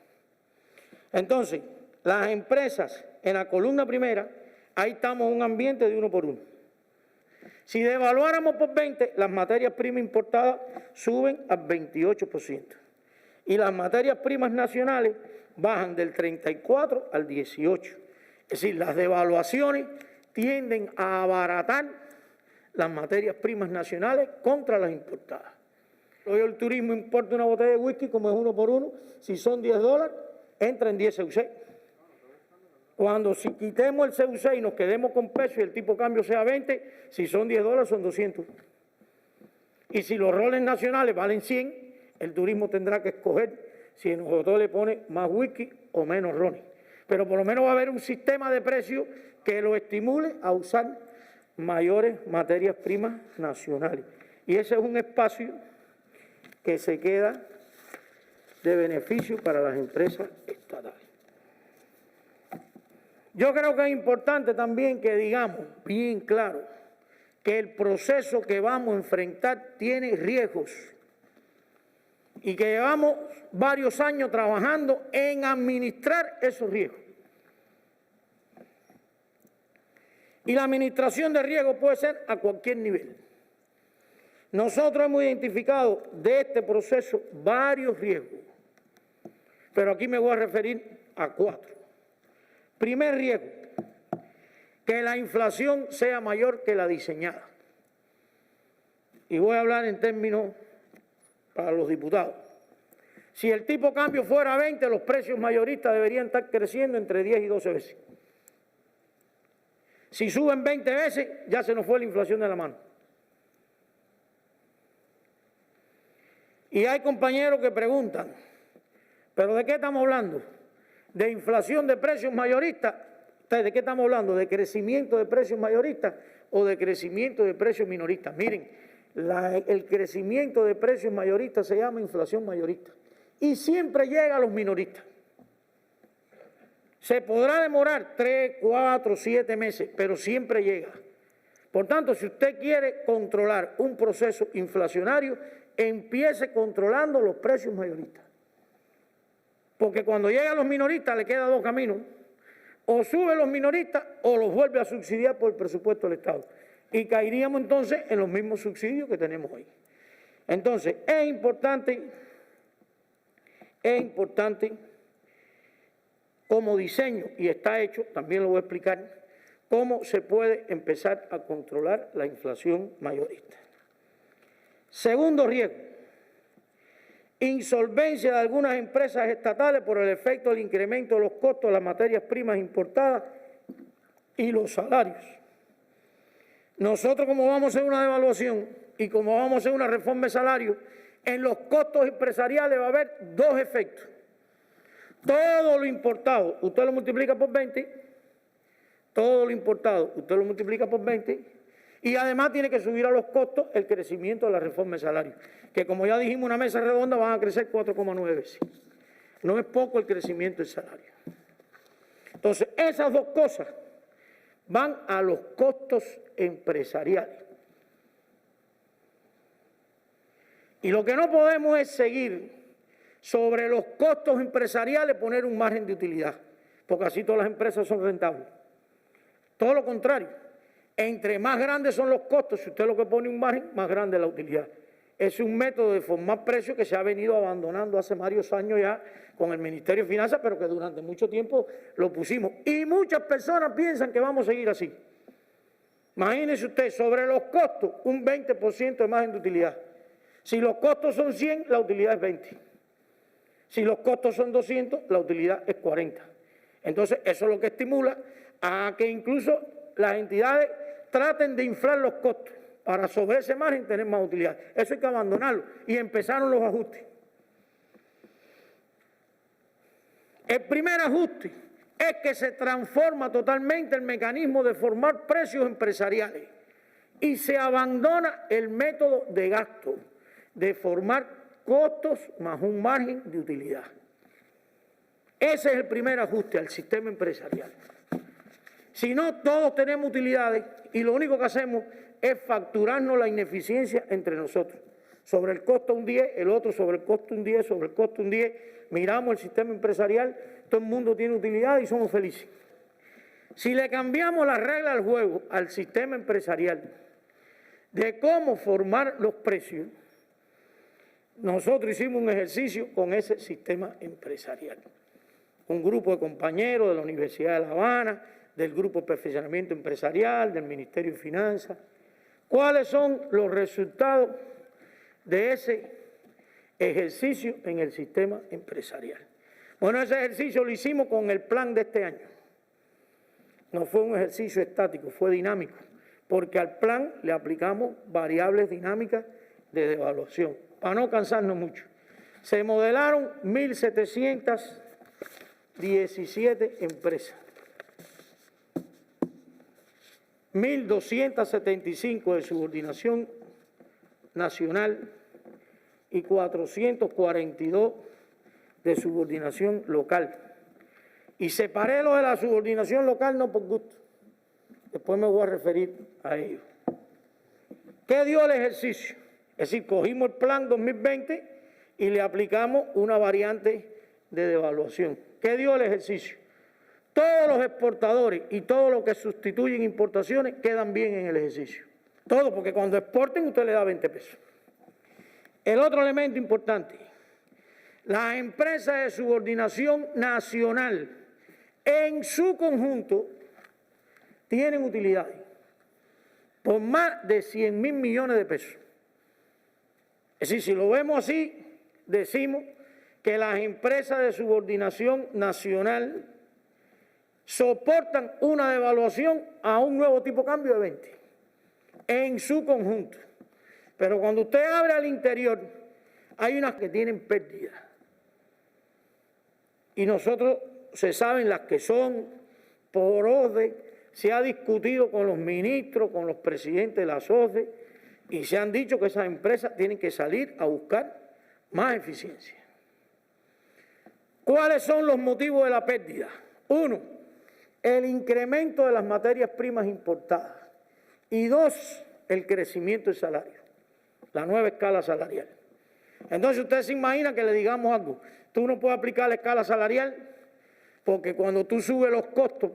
Entonces, las empresas en la columna primera, ahí estamos en un ambiente de 1 por 1. Si devaluáramos por 20, las materias primas importadas suben al 28%. Y las materias primas nacionales bajan del 34 al 18. Es decir, las devaluaciones tienden a abaratar las materias primas nacionales contra las importadas. Hoy el turismo importa una botella de whisky como es 1 por 1, si son $10, entra en 10 CUC. Cuando si quitemos el CUC y nos quedemos con peso y el tipo de cambio sea 20, si son $10 son 200. Y si los roles nacionales valen 100, el turismo tendrá que escoger si en nosotros le pone más whisky o menos rones. Pero por lo menos va a haber un sistema de precios que lo estimule a usar mayores materias primas nacionales. Y ese es un espacio que se queda de beneficio para las empresas estatales. Yo creo que es importante también que digamos bien claro que el proceso que vamos a enfrentar tiene riesgos y que llevamos varios años trabajando en administrar esos riesgos. Y la administración de riesgos puede ser a cualquier nivel. Nosotros hemos identificado de este proceso varios riesgos, pero aquí me voy a referir a 4. Primer riesgo, que la inflación sea mayor que la diseñada. Y voy a hablar en términos para los diputados. Si el tipo de cambio fuera 20, los precios mayoristas deberían estar creciendo entre 10 y 12 veces. Si suben 20 veces, ya se nos fue la inflación de la mano. Y hay compañeros que preguntan, ¿pero de qué estamos hablando? ¿De inflación de precios mayoristas? ¿De qué estamos hablando? ¿De crecimiento de precios mayoristas o de crecimiento de precios minoristas? Miren, el crecimiento de precios mayoristas se llama inflación mayorista y siempre llega a los minoristas. Se podrá demorar 3, 4, 7 meses, pero siempre llega. Por tanto, si usted quiere controlar un proceso inflacionario, empiece controlando los precios mayoristas. Porque cuando llegan los minoristas le quedan 2 caminos. O sube los minoristas o los vuelve a subsidiar por el presupuesto del Estado. Y caeríamos entonces en los mismos subsidios que tenemos hoy. Entonces, es importante como diseño, y está hecho, también lo voy a explicar, cómo se puede empezar a controlar la inflación mayorista. Segundo riesgo, insolvencia de algunas empresas estatales por el efecto del incremento de los costos de las materias primas importadas y los salarios. Nosotros, como vamos a hacer una devaluación y como vamos a hacer una reforma de salario, en los costos empresariales va a haber 2 efectos. Todo lo importado, usted lo multiplica por 20, todo lo importado, usted lo multiplica por 20, y además tiene que subir a los costos el crecimiento de la reforma de salario, que como ya dijimos, una mesa redonda van a crecer 4,9 veces. No es poco el crecimiento del salario. Entonces, esas 2 cosas van a los costos empresariales. Y lo que no podemos es seguir sobre los costos empresariales poner un margen de utilidad, porque así todas las empresas son rentables. Todo lo contrario, entre más grandes son los costos, si usted lo que pone un margen, más grande es la utilidad. Es un método de formar precios que se ha venido abandonando hace varios años ya con el Ministerio de Finanzas, pero que durante mucho tiempo lo pusimos. Y muchas personas piensan que vamos a seguir así. Imagínese usted, sobre los costos, un 20% de margen de utilidad. Si los costos son 100, la utilidad es 20. Si los costos son 200, la utilidad es 40. Entonces, eso es lo que estimula a que incluso las entidades traten de inflar los costos para sobre ese margen tener más utilidad. Eso hay que abandonarlo. Y empezaron los ajustes. El primer ajuste es que se transforma totalmente el mecanismo de formar precios empresariales y se abandona el método de gasto, de formar costos más un margen de utilidad. Ese es el primer ajuste al sistema empresarial. Si no, todos tenemos utilidades y lo único que hacemos es facturarnos la ineficiencia entre nosotros. Sobre el costo un 10, el otro sobre el costo un 10, sobre el costo un 10. Miramos el sistema empresarial, todo el mundo tiene utilidad y somos felices. Si le cambiamos las reglas del juego al sistema empresarial de cómo formar los precios, nosotros hicimos un ejercicio con ese sistema empresarial. Un grupo de compañeros de la Universidad de La Habana, del Grupo de Perfeccionamiento Empresarial, del Ministerio de Finanzas. ¿Cuáles son los resultados de ese ejercicio en el sistema empresarial? Bueno, ese ejercicio lo hicimos con el plan de este año. No fue un ejercicio estático, fue dinámico, porque al plan le aplicamos variables dinámicas de devaluación, para no cansarnos mucho. Se modelaron 1.717 empresas. 1.275 de subordinación nacional y 442 de subordinación local. Y separé lo de la subordinación local no por gusto. Después me voy a referir a ello. ¿Qué dio el ejercicio? Es decir, cogimos el plan 2020 y le aplicamos una variante de devaluación. ¿Qué dio el ejercicio? Todos los exportadores y todo lo que sustituyen importaciones quedan bien en el ejercicio. Todo, porque cuando exporten usted le da 20 pesos. El otro elemento importante, las empresas de subordinación nacional en su conjunto tienen utilidades por más de 100.000 millones de pesos. Es decir, si lo vemos así, decimos que las empresas de subordinación nacional soportan una devaluación a un nuevo tipo de cambio de 20 en su conjunto. Pero cuando usted abre al interior, hay unas que tienen pérdida. Y nosotros, se saben las que son, por orden, se ha discutido con los ministros, con los presidentes de las OCDE, y se han dicho que esas empresas tienen que salir a buscar más eficiencia. ¿Cuáles son los motivos de la pérdida? Uno, el incremento de las materias primas importadas. Y dos, el crecimiento del salario, la nueva escala salarial. Entonces usted se imagina que le digamos algo. Tú no puedes aplicar la escala salarial porque cuando tú subes los costos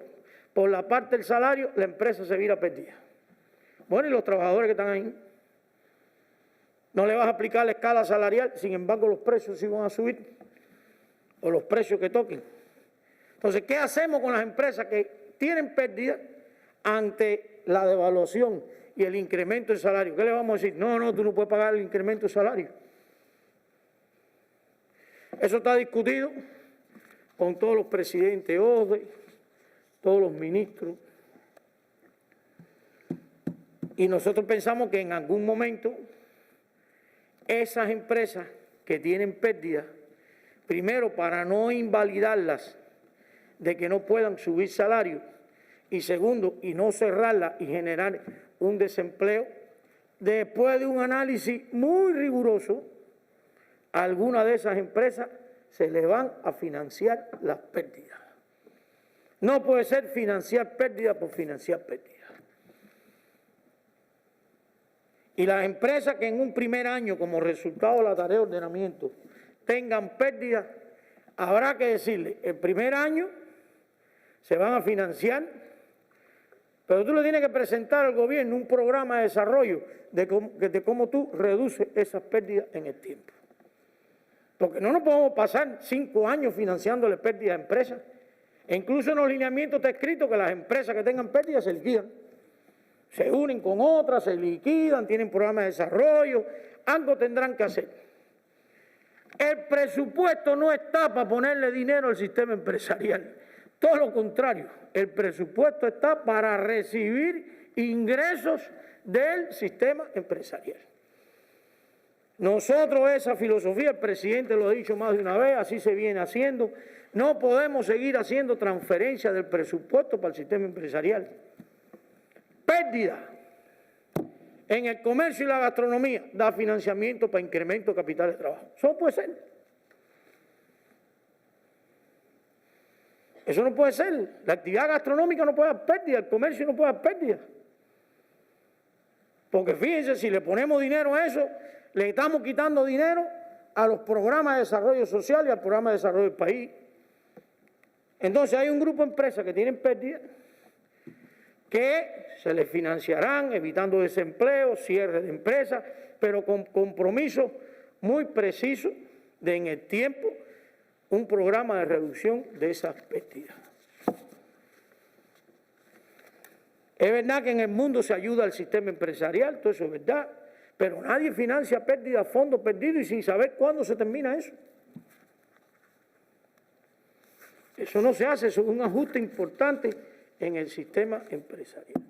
por la parte del salario, la empresa se vira perdida. Bueno, y los trabajadores que están ahí. No le vas a aplicar la escala salarial, sin embargo los precios sí van a subir, o los precios que toquen. Entonces, ¿qué hacemos con las empresas que tienen pérdida ante la devaluación y el incremento del salario? ¿Qué le vamos a decir? No, tú no puedes pagar el incremento del salario. Eso está discutido con todos los presidentes OCDE, todos los ministros. Y nosotros pensamos que en algún momento esas empresas que tienen pérdidas, primero para no invalidarlas de que no puedan subir salario, y segundo, y no cerrarlas y generar un desempleo, después de un análisis muy riguroso, a algunas de esas empresas se le van a financiar las pérdidas. No puede ser financiar pérdida por financiar pérdida. Y las empresas que en un primer año, como resultado de la tarea de ordenamiento, tengan pérdidas, habrá que decirle, el primer año se van a financiar, pero tú le tienes que presentar al gobierno un programa de desarrollo de cómo tú reduces esas pérdidas en el tiempo. Porque no nos podemos pasar 5 años financiándole pérdidas a empresas. E incluso en los lineamientos está escrito que las empresas que tengan pérdidas se liquidan. Se unen con otras, se liquidan, tienen programas de desarrollo, algo tendrán que hacer. El presupuesto no está para ponerle dinero al sistema empresarial. Todo lo contrario, el presupuesto está para recibir ingresos del sistema empresarial. Nosotros esa filosofía, el presidente lo ha dicho más de una vez, así se viene haciendo. No podemos seguir haciendo transferencias del presupuesto para el sistema empresarial. Pérdida en el comercio y la gastronomía da financiamiento para incremento de capital de trabajo. Eso no puede ser. Eso no puede ser. La actividad gastronómica no puede dar pérdida, el comercio no puede dar pérdida. Porque fíjense, si le ponemos dinero a eso, le estamos quitando dinero a los programas de desarrollo social y al programa de desarrollo del país. Entonces hay un grupo de empresas que tienen pérdida que se les financiarán evitando desempleo, cierre de empresas, pero con compromisos muy precisos de en el tiempo un programa de reducción de esas pérdidas. Es verdad que en el mundo se ayuda al sistema empresarial, todo eso es verdad, pero nadie financia pérdidas, fondos perdidos y sin saber cuándo se termina eso. Eso no se hace, eso es un ajuste importante en el sistema empresarial.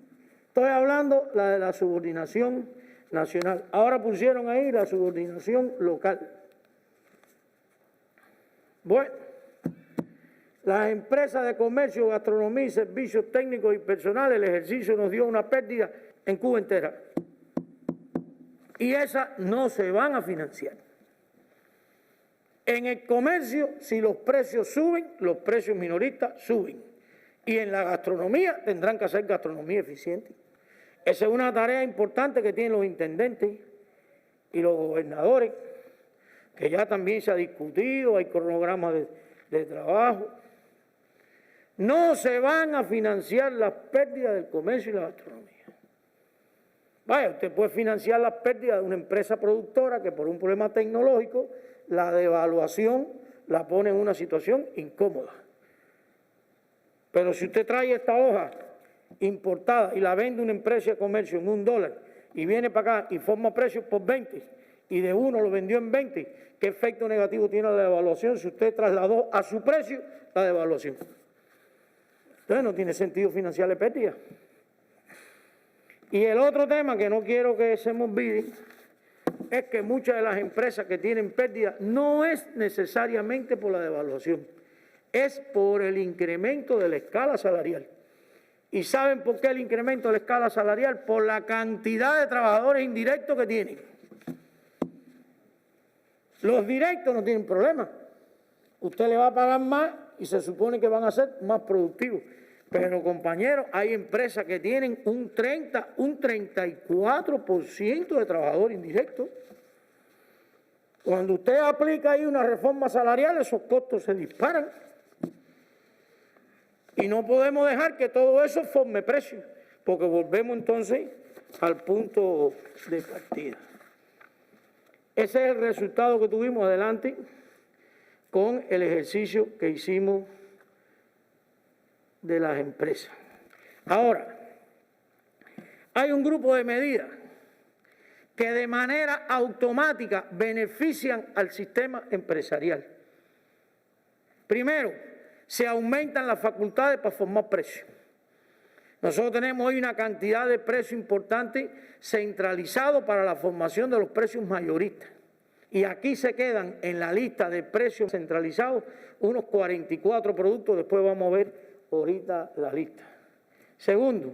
Estoy hablando de la subordinación nacional. Ahora pusieron ahí la subordinación local. Bueno, las empresas de comercio, gastronomía y servicios técnicos y personales, el ejercicio nos dio una pérdida en Cuba entera. Y esas no se van a financiar. En el comercio, si los precios suben, los precios minoristas suben. Y en la gastronomía tendrán que hacer gastronomía eficiente. Esa es una tarea importante que tienen los intendentes y los gobernadores, que ya también se ha discutido, hay cronogramas de trabajo. No se van a financiar las pérdidas del comercio y la gastronomía. Vaya, usted puede financiar las pérdidas de una empresa productora que por un problema tecnológico, la devaluación la pone en una situación incómoda. Pero si usted trae esta hoja importada y la vende una empresa de comercio en $1 y viene para acá y forma precios por 20 y de uno lo vendió en 20, ¿qué efecto negativo tiene la devaluación si usted trasladó a su precio la devaluación? Entonces no tiene sentido financiarle pérdida. Y el otro tema que no quiero que se me olvide es que muchas de las empresas que tienen pérdida no es necesariamente por la devaluación, es por el incremento de la escala salarial. ¿Y saben por qué el incremento de la escala salarial? Por la cantidad de trabajadores indirectos que tienen. Los directos no tienen problema. Usted le va a pagar más y se supone que van a ser más productivos. Pero, compañeros, hay empresas que tienen un 34% de trabajadores indirectos. Cuando usted aplica ahí una reforma salarial, esos costos se disparan. Y no podemos dejar que todo eso forme precio, porque volvemos entonces al punto de partida. Ese es el resultado que tuvimos adelante con el ejercicio que hicimos de las empresas. Ahora, hay un grupo de medidas que de manera automática benefician al sistema empresarial. Primero, se aumentan las facultades para formar precios. Nosotros tenemos hoy una cantidad de precios importante centralizado para la formación de los precios mayoristas. Y aquí se quedan en la lista de precios centralizados unos 44 productos, después vamos a ver ahorita la lista. Segundo,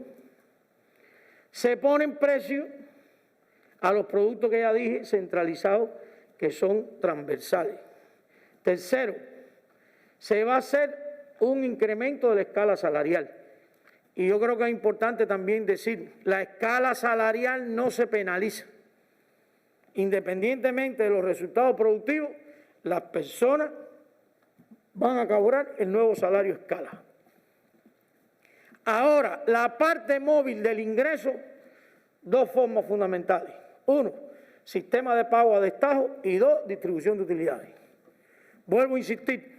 se ponen precios a los productos que ya dije centralizados, que son transversales. Tercero, se va a hacer un incremento de la escala salarial. Y yo creo que es importante también decir, la escala salarial no se penaliza. Independientemente de los resultados productivos, las personas van a cobrar el nuevo salario escala. Ahora, la parte móvil del ingreso, dos formas fundamentales. Uno, sistema de pago a destajo y dos, distribución de utilidades. Vuelvo a insistir,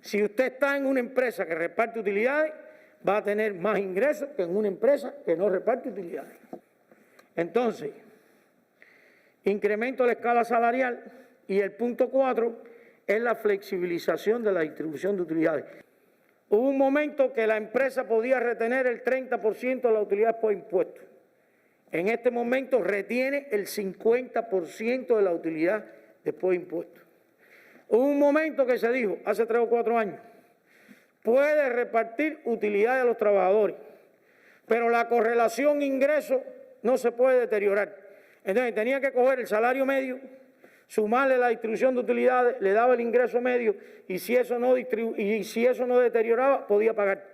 si usted está en una empresa que reparte utilidades, va a tener más ingresos que en una empresa que no reparte utilidades. Entonces, incremento de la escala salarial y el punto 4 es la flexibilización de la distribución de utilidades. Hubo un momento que la empresa podía retener el 30% de la utilidad por impuestos. En este momento retiene el 50% de la utilidad después de impuestos. Hubo un momento que se dijo, hace 3 o 4 años, puede repartir utilidades a los trabajadores, pero la correlación ingreso no se puede deteriorar. Entonces tenía que coger el salario medio, sumarle la distribución de utilidades, le daba el ingreso medio y si eso no deterioraba, podía pagar.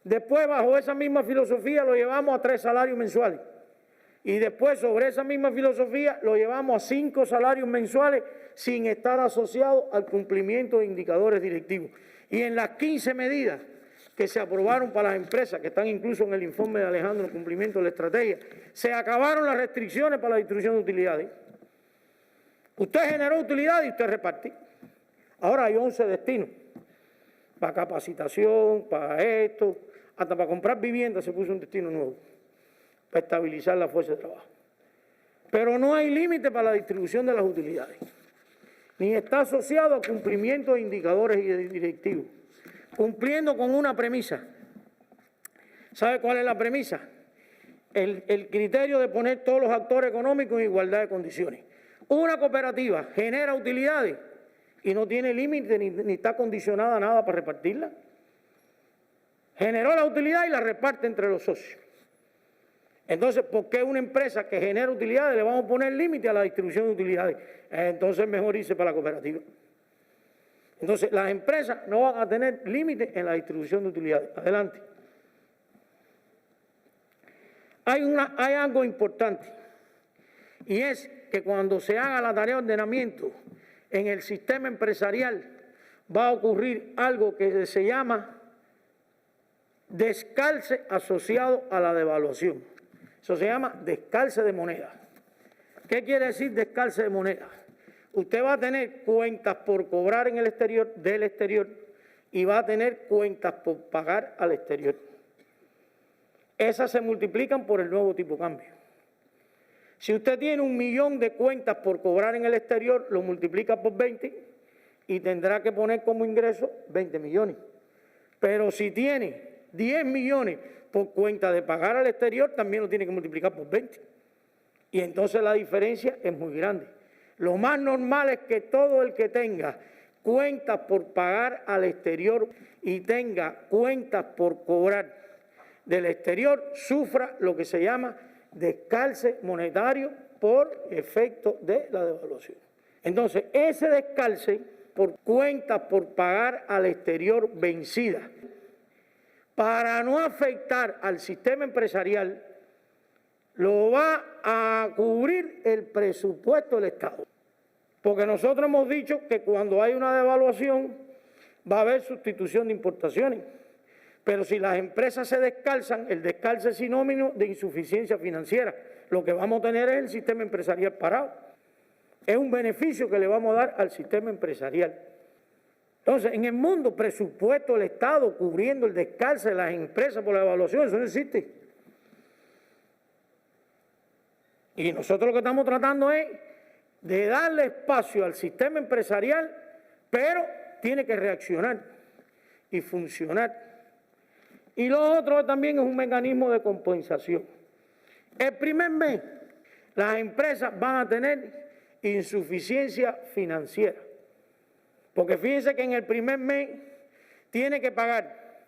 Después, bajo esa misma filosofía, lo llevamos a 3 salarios mensuales. Y después, sobre esa misma filosofía, lo llevamos a 5 salarios mensuales sin estar asociado al cumplimiento de indicadores directivos. Y en las 15 medidas que se aprobaron para las empresas, que están incluso en el informe de Alejandro, el cumplimiento de la estrategia, se acabaron las restricciones para la distribución de utilidades. Usted generó utilidades y usted reparte. Ahora hay 11 destinos. Para capacitación, para esto, hasta para comprar vivienda se puso un destino nuevo, para estabilizar la fuerza de trabajo. Pero no hay límite para la distribución de las utilidades, ni está asociado a cumplimiento de indicadores y directivos, cumpliendo con una premisa. ¿Sabe cuál es la premisa? El criterio de poner todos los actores económicos en igualdad de condiciones. Una cooperativa genera utilidades y no tiene límite ni está condicionada a nada para repartirla. Generó la utilidad y la reparte entre los socios. Entonces, ¿por qué una empresa que genera utilidades le vamos a poner límite a la distribución de utilidades? Entonces, mejor irse para la cooperativa. Entonces, las empresas no van a tener límite en la distribución de utilidades. Adelante. Hay algo importante, y es que cuando se haga la tarea de ordenamiento en el sistema empresarial, va a ocurrir algo que se llama descalce asociado a la devaluación. Eso se llama descalce de moneda. ¿Qué quiere decir descalce de moneda? Usted va a tener cuentas por cobrar en el exterior, del exterior, y va a tener cuentas por pagar al exterior. Esas se multiplican por el nuevo tipo de cambio. Si usted tiene 1 millón de cuentas por cobrar en el exterior, lo multiplica por 20 y tendrá que poner como ingreso 20 millones. Pero si tiene 10 millones por cuenta de pagar al exterior, también lo tiene que multiplicar por 20. Y entonces la diferencia es muy grande. Lo más normal es que todo el que tenga cuentas por pagar al exterior y tenga cuentas por cobrar del exterior sufra lo que se llama descalce monetario por efecto de la devaluación. Entonces, ese descalce por cuentas por pagar al exterior vencidas, para no afectar al sistema empresarial, lo va a cubrir el presupuesto del Estado. Porque nosotros hemos dicho que cuando hay una devaluación va a haber sustitución de importaciones. Pero si las empresas se descalzan, el descalce es sinónimo de insuficiencia financiera. Lo que vamos a tener es el sistema empresarial parado. Es un beneficio que le vamos a dar al sistema empresarial. Entonces, en el mundo, presupuesto del Estado cubriendo el descalce de las empresas por la devaluación, eso no existe. Y nosotros lo que estamos tratando es de darle espacio al sistema empresarial, pero tiene que reaccionar y funcionar. Y lo otro también es un mecanismo de compensación. El primer mes, las empresas van a tener insuficiencia financiera. Porque fíjense que en el primer mes tiene que pagar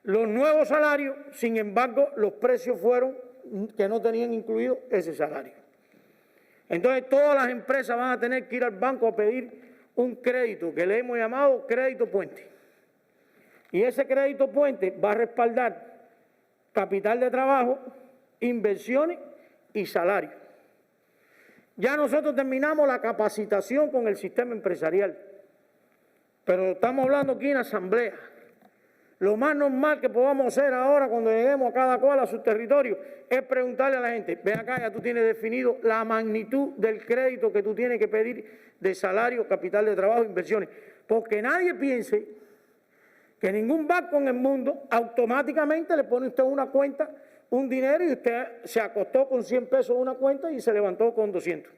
los nuevos salarios, sin embargo, los precios fueron que no tenían incluido ese salario. Entonces, todas las empresas van a tener que ir al banco a pedir un crédito que le hemos llamado crédito puente. Y ese crédito puente va a respaldar capital de trabajo, inversiones y salarios. Ya nosotros terminamos la capacitación con el sistema empresarial, pero estamos hablando aquí en asamblea. Lo más normal que podamos hacer ahora cuando lleguemos a cada cual a su territorio es preguntarle a la gente, ven acá, ya tú tienes definido la magnitud del crédito que tú tienes que pedir de salario, capital de trabajo, inversiones. Porque nadie piense que ningún banco en el mundo automáticamente le pone a usted una cuenta, un dinero, y usted se acostó con 100 pesos en una cuenta y se levantó con 200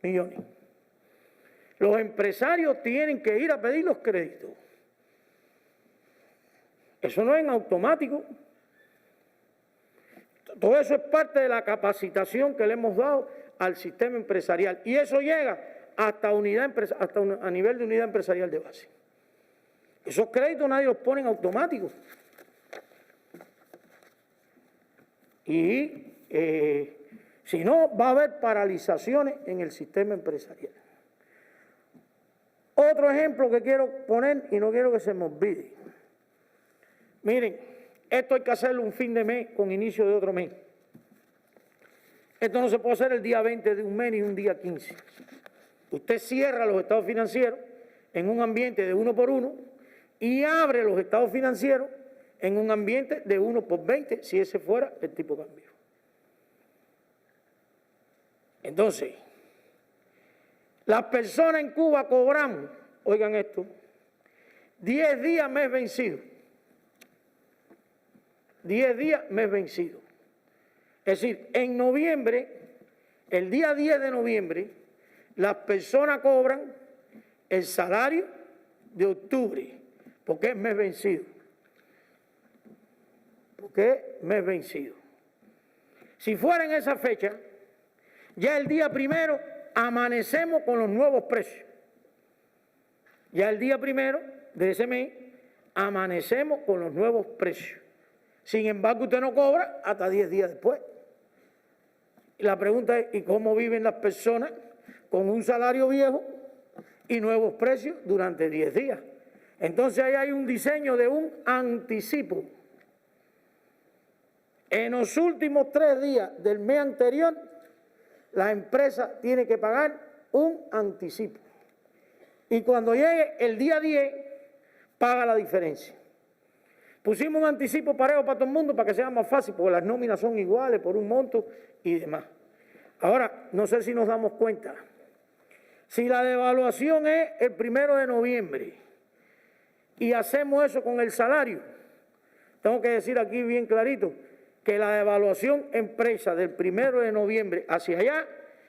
millones. Los empresarios tienen que ir a pedir los créditos. Eso no es en automático. Todo eso es parte de la capacitación que le hemos dado al sistema empresarial. Y eso llega hasta a nivel de unidad empresarial de base. Esos créditos nadie los pone en automático. Y si no, va a haber paralizaciones en el sistema empresarial. Otro ejemplo que quiero poner y no quiero que se me olvide. Miren, esto hay que hacerlo un fin de mes con inicio de otro mes. Esto no se puede hacer el día 20 de un mes ni un día 15. Usted cierra los estados financieros en un ambiente de 1 por 1 y abre los estados financieros en un ambiente de 1 por 20, si ese fuera el tipo de cambio. Entonces, las personas en Cuba cobramos, oigan esto, 10 días mes vencido. 10 días mes vencido. Es decir, en noviembre, el día 10 de noviembre, las personas cobran el salario de octubre, porque es mes vencido. Porque es mes vencido. Si fuera en esa fecha, ya el día primero amanecemos con los nuevos precios. Ya el día primero de ese mes amanecemos con los nuevos precios. Sin embargo, usted no cobra hasta 10 días después. Y la pregunta es, ¿y cómo viven las personas con un salario viejo y nuevos precios durante 10 días? Entonces ahí hay un diseño de un anticipo. En los últimos 3 días del mes anterior, la empresa tiene que pagar un anticipo. Y cuando llegue el día 10, paga la diferencia. Pusimos un anticipo parejo para todo el mundo para que sea más fácil, porque las nóminas son iguales por un monto y demás. Ahora, no sé si nos damos cuenta. Si la devaluación es el 1 de noviembre y hacemos eso con el salario, tengo que decir aquí bien clarito que la devaluación empresa del 1 de noviembre hacia allá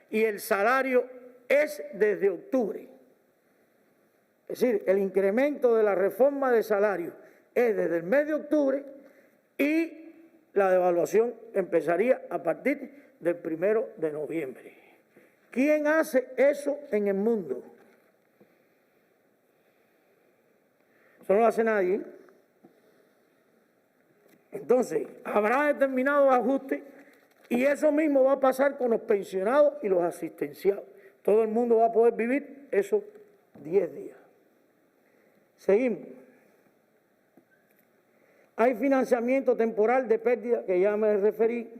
y el salario es desde octubre. Es decir, el incremento de la reforma de salario es desde el mes de octubre y la devaluación empezaría a partir del 1 de noviembre. ¿Quién hace eso en el mundo? Eso no lo hace nadie. Entonces, habrá determinados ajustes y eso mismo va a pasar con los pensionados y los asistenciados. Todo el mundo va a poder vivir esos 10 días. Seguimos. Hay financiamiento temporal de pérdida, que ya me referí,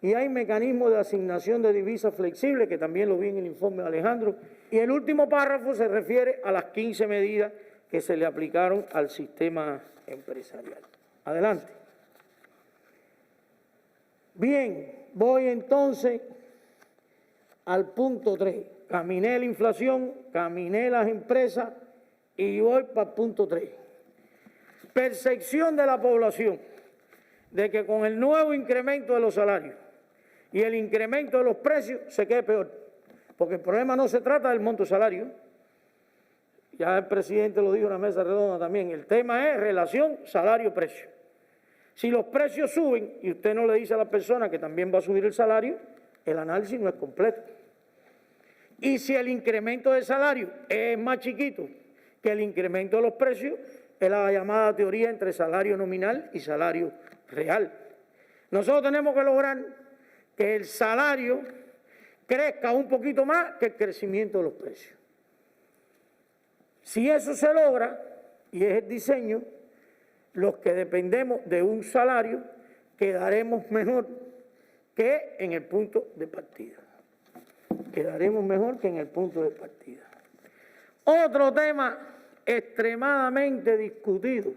y hay mecanismos de asignación de divisas flexibles, que también lo vi en el informe de Alejandro. Y el último párrafo se refiere a las 15 medidas que se le aplicaron al sistema empresarial. Adelante. Bien, voy entonces al punto 3. Caminé la inflación, caminé las empresas y voy para el punto 3. Percepción de la población de que con el nuevo incremento de los salarios y el incremento de los precios se quede peor. Porque el problema no se trata del monto salario. Ya el presidente lo dijo en la mesa redonda también. El tema es relación salario-precio. Si los precios suben y usted no le dice a la persona que también va a subir el salario, el análisis no es completo. Y si el incremento de salario es más chiquito que el incremento de los precios, es la llamada teoría entre salario nominal y salario real. Nosotros tenemos que lograr que el salario crezca un poquito más que el crecimiento de los precios. Si eso se logra, y es el diseño, los que dependemos de un salario quedaremos mejor que en el punto de partida. Quedaremos mejor que en el punto de partida. Otro tema extremadamente discutido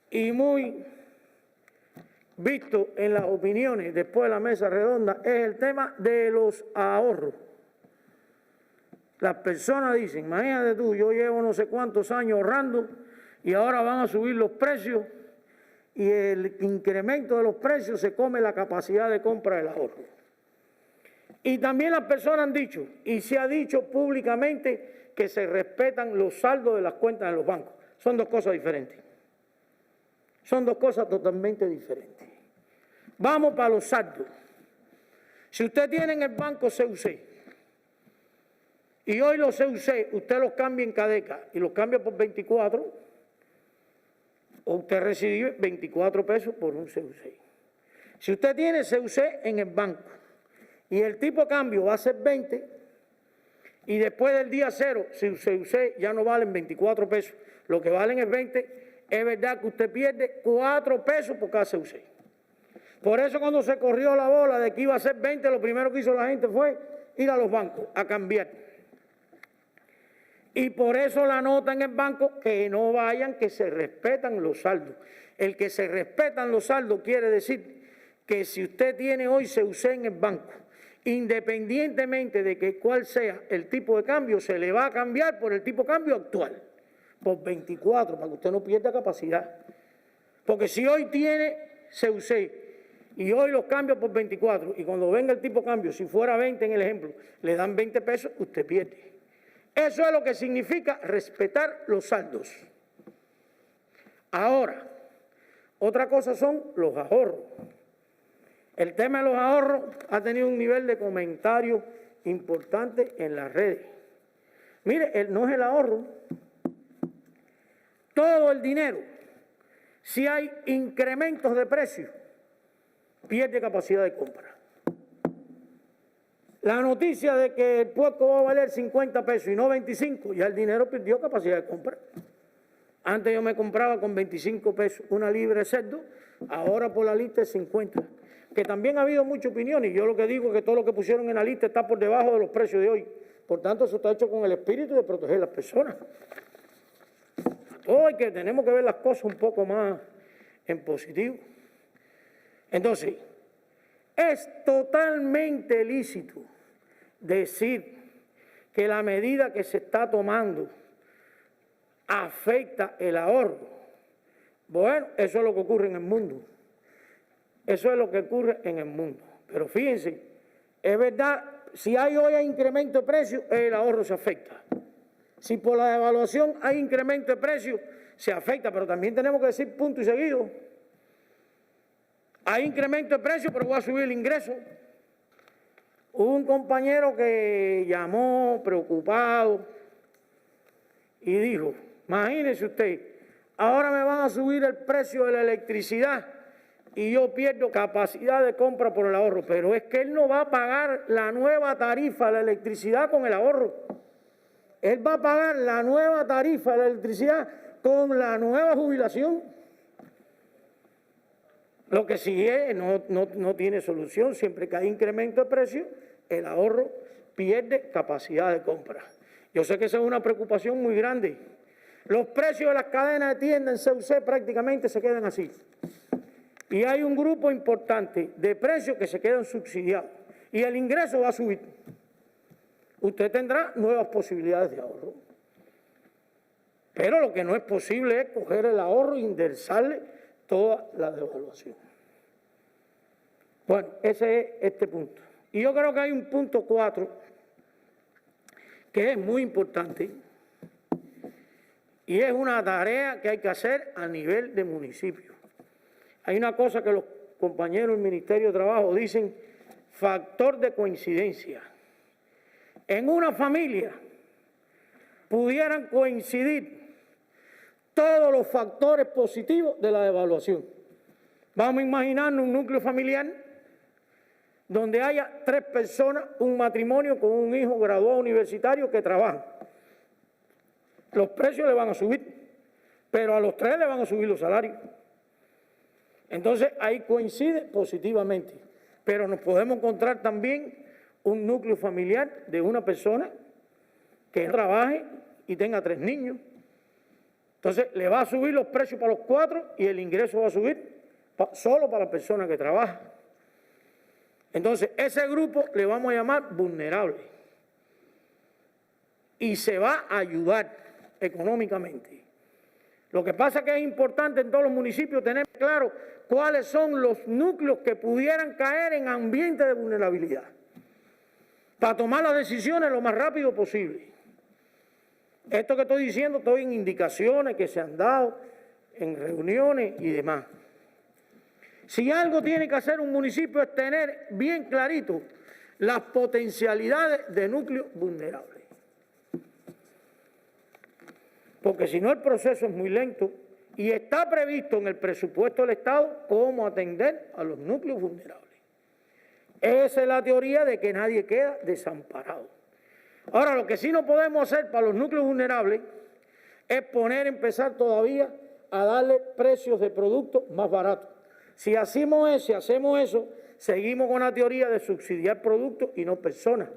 y muy visto en las opiniones después de la mesa redonda es el tema de los ahorros. Las personas dicen, imagínate tú, yo llevo no sé cuántos años ahorrando y ahora van a subir los precios y el incremento de los precios se come la capacidad de compra del ahorro. Y también las personas han dicho, y se ha dicho públicamente, que se respetan los saldos de las cuentas de los bancos. Son dos cosas diferentes. Son dos cosas totalmente diferentes. Vamos para los saldos. Si usted tiene en el banco CUC y hoy los CUC usted los cambia en Cadeca y los cambia por 24, o usted recibe 24 pesos por un CUC. Si usted tiene CUC en el banco y el tipo de cambio va a ser 20, y después del día cero, si CUC ya no valen 24 pesos, lo que valen es 20, es verdad que usted pierde 4 pesos por cada CUC. Por eso cuando se corrió la bola de que iba a ser 20, lo primero que hizo la gente fue ir a los bancos a cambiar. Y por eso la nota en el banco, que no vayan, que se respetan los saldos. El que se respetan los saldos quiere decir que si usted tiene hoy CUC en el banco, independientemente de que cuál sea el tipo de cambio, se le va a cambiar por el tipo de cambio actual, por 24, para que usted no pierda capacidad. Porque si hoy tiene CUC y hoy los cambia por 24, y cuando venga el tipo de cambio, si fuera 20 en el ejemplo, le dan 20 pesos, usted pierde. Eso es lo que significa respetar los saldos. Ahora, otra cosa son los ahorros. El tema de los ahorros ha tenido un nivel de comentario importante en las redes. Mire, no es el ahorro. Todo el dinero, si hay incrementos de precios, pierde capacidad de compra. La noticia de que el puerco va a valer 50 pesos y no 25, ya el dinero perdió capacidad de compra. Antes yo me compraba con 25 pesos una libra de cerdo, ahora por la lista es 50. Que también ha habido mucha opinión, y yo lo que digo es que todo lo que pusieron en la lista está por debajo de los precios de hoy. Por tanto, eso está hecho con el espíritu de proteger a las personas. Hoy que tenemos que ver las cosas un poco más en positivo. Entonces, es totalmente lícito decir que la medida que se está tomando afecta el ahorro. Bueno, eso es lo que ocurre en el mundo. Eso es lo que ocurre en el mundo. Pero fíjense, es verdad, si hay hoy incremento de precios, el ahorro se afecta. Si por la devaluación hay incremento de precios, se afecta, pero también tenemos que decir punto y seguido. Hay incremento de precios, pero voy a subir el ingreso. Hubo un compañero que llamó preocupado y dijo, imagínese usted, ahora me van a subir el precio de la electricidad y yo pierdo capacidad de compra por el ahorro, pero es que él no va a pagar la nueva tarifa de la electricidad con el ahorro. Él va a pagar la nueva tarifa de la electricidad con la nueva jubilación. Lo que sí es, no tiene solución. Siempre que hay incremento de precio, el ahorro pierde capacidad de compra. Yo sé que esa es una preocupación muy grande. Los precios de las cadenas de tiendas en CUC prácticamente se quedan así. Y hay un grupo importante de precios que se quedan subsidiados. Y el ingreso va a subir. Usted tendrá nuevas posibilidades de ahorro. Pero lo que no es posible es coger el ahorro e enderezarle toda la devaluación. Bueno, ese es este punto. Y yo creo que hay un punto 4 que es muy importante y es una tarea que hay que hacer a nivel de municipio. Hay una cosa que los compañeros del Ministerio de Trabajo dicen, factor de coincidencia. En una familia pudieran coincidir todos los factores positivos de la devaluación. Vamos a imaginarnos un núcleo familiar donde haya 3 personas, un matrimonio con un hijo graduado universitario que trabaja. Los precios le van a subir, pero a los 3 le van a subir los salarios. Entonces ahí coincide positivamente, pero nos podemos encontrar también un núcleo familiar de una persona que trabaje y tenga 3 niños. Entonces le va a subir los precios para los 4 y el ingreso va a subir solo para la persona que trabaja. Entonces ese grupo le vamos a llamar vulnerable y se va a ayudar económicamente. Lo que pasa es que es importante en todos los municipios tener claro cuáles son los núcleos que pudieran caer en ambiente de vulnerabilidad para tomar las decisiones lo más rápido posible. Esto que estoy diciendo, estoy en indicaciones que se han dado en reuniones y demás. Si algo tiene que hacer un municipio es tener bien clarito las potencialidades de núcleos vulnerables. porque si no el proceso es muy lento y está previsto en el presupuesto del Estado cómo atender a los núcleos vulnerables. Esa es la teoría de que nadie queda desamparado. Ahora, lo que sí no podemos hacer para los núcleos vulnerables es empezar todavía a darle precios de productos más baratos. Si hacemos eso, seguimos con la teoría de subsidiar productos y no personas.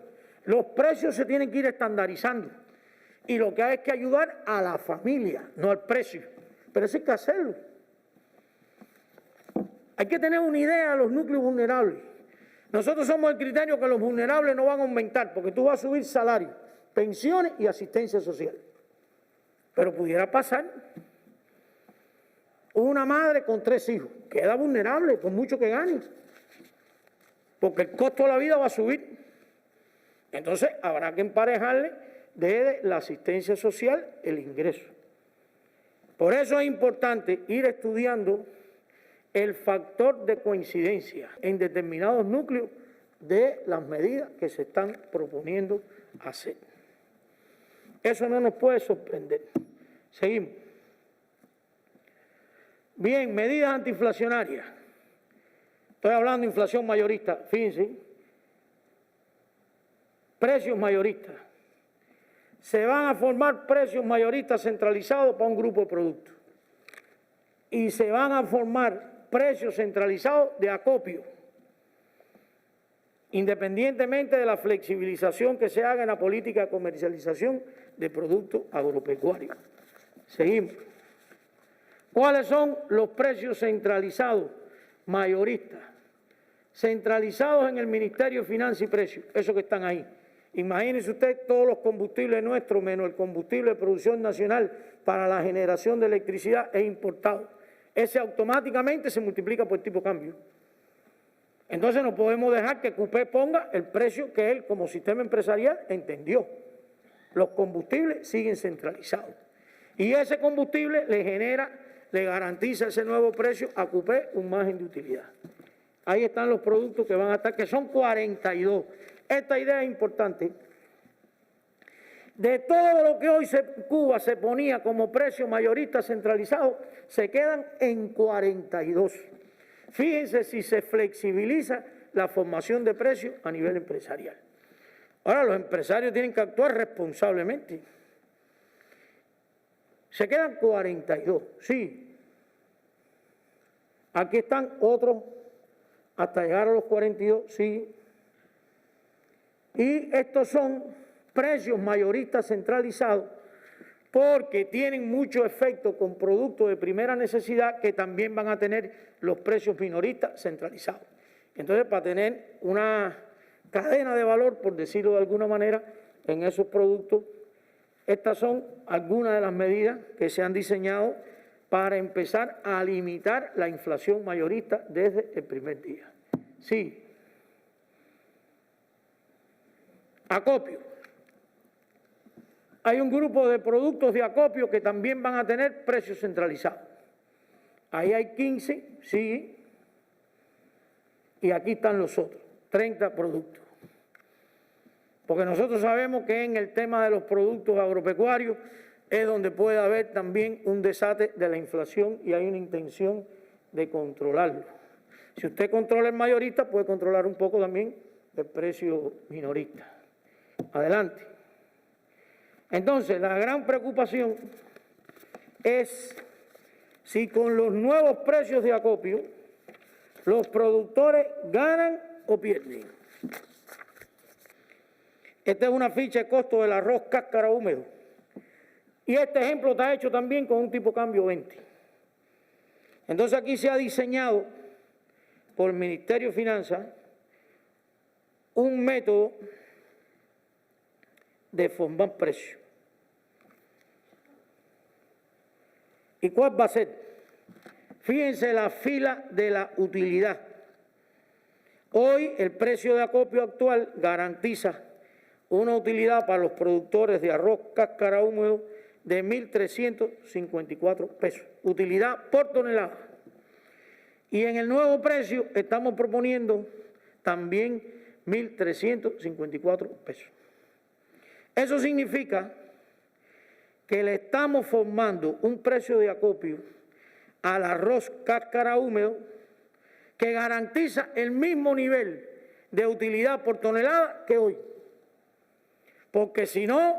Los precios se tienen que ir estandarizando y lo que hay es que ayudar a la familia, no al precio. Pero eso hay que hacerlo. Hay que tener una idea de los núcleos vulnerables. Nosotros somos el criterio que los vulnerables no van a aumentar porque tú vas a subir salarios, pensiones y asistencia social. Pero pudiera pasar. Una madre con 3 hijos queda vulnerable por mucho que gane, porque el costo de la vida va a subir. Entonces habrá que emparejarle desde la asistencia social el ingreso. Por eso es importante ir estudiando el factor de coincidencia en determinados núcleos de las medidas que se están proponiendo hacer. Eso no nos puede sorprender. Seguimos. Bien, medidas antiinflacionarias. Estoy hablando de inflación mayorista, fíjense. Precios mayoristas. Se van a formar precios mayoristas centralizados para un grupo de productos. Y se van a formar precios centralizados de acopio, independientemente de la flexibilización que se haga en la política de comercialización de productos agropecuarios. Seguimos. ¿Cuáles son los precios centralizados mayoristas? Centralizados en el Ministerio de Finanzas y Precios, esos que están ahí. Imagínense usted todos los combustibles nuestros, menos el combustible de producción nacional para la generación de electricidad es importado. Ese automáticamente se multiplica por tipo de cambio. Entonces no podemos dejar que CUPE ponga el precio que él como sistema empresarial entendió. Los combustibles siguen centralizados. Y ese combustible le garantiza ese nuevo precio a CUPE un margen de utilidad. Ahí están los productos que van a estar, que son 42. Esta idea es importante. De todo lo que hoy Cuba se ponía como precio mayorista centralizado, se quedan en 42. Fíjense si se flexibiliza la formación de precios a nivel empresarial. Ahora, los empresarios tienen que actuar responsablemente. Se quedan 42, sí. Aquí están otros hasta llegar a los 42, sí. Y estos son precios mayoristas centralizados porque tienen mucho efecto con productos de primera necesidad que también van a tener los precios minoristas centralizados. Entonces, para tener una cadena de valor, por decirlo de alguna manera, en esos productos, estas son algunas de las medidas que se han diseñado para empezar a limitar la inflación mayorista desde el primer día. Sí. Acopio. Hay un grupo de productos de acopio que también van a tener precios centralizados. Ahí hay 15, sí, y aquí están los otros, 30 productos. Porque nosotros sabemos que en el tema de los productos agropecuarios es donde puede haber también un desate de la inflación y hay una intención de controlarlo. Si usted controla el mayorista, puede controlar un poco también el precio minorista. Adelante. Entonces, la gran preocupación es si con los nuevos precios de acopio los productores ganan o pierden. Esta es una ficha de costo del arroz cáscara húmedo. Y este ejemplo está hecho también con un tipo de cambio 20. Entonces aquí se ha diseñado por el Ministerio de Finanzas un método de formar precios. ¿Y cuál va a ser? Fíjense la fila de la utilidad. Hoy el precio de acopio actual garantiza una utilidad para los productores de arroz cáscara húmedo de 1.354 pesos. Utilidad por tonelada. Y en el nuevo precio estamos proponiendo también 1.354 pesos. Eso significa que le estamos formando un precio de acopio al arroz cáscara húmedo que garantiza el mismo nivel de utilidad por tonelada que hoy. Porque si no,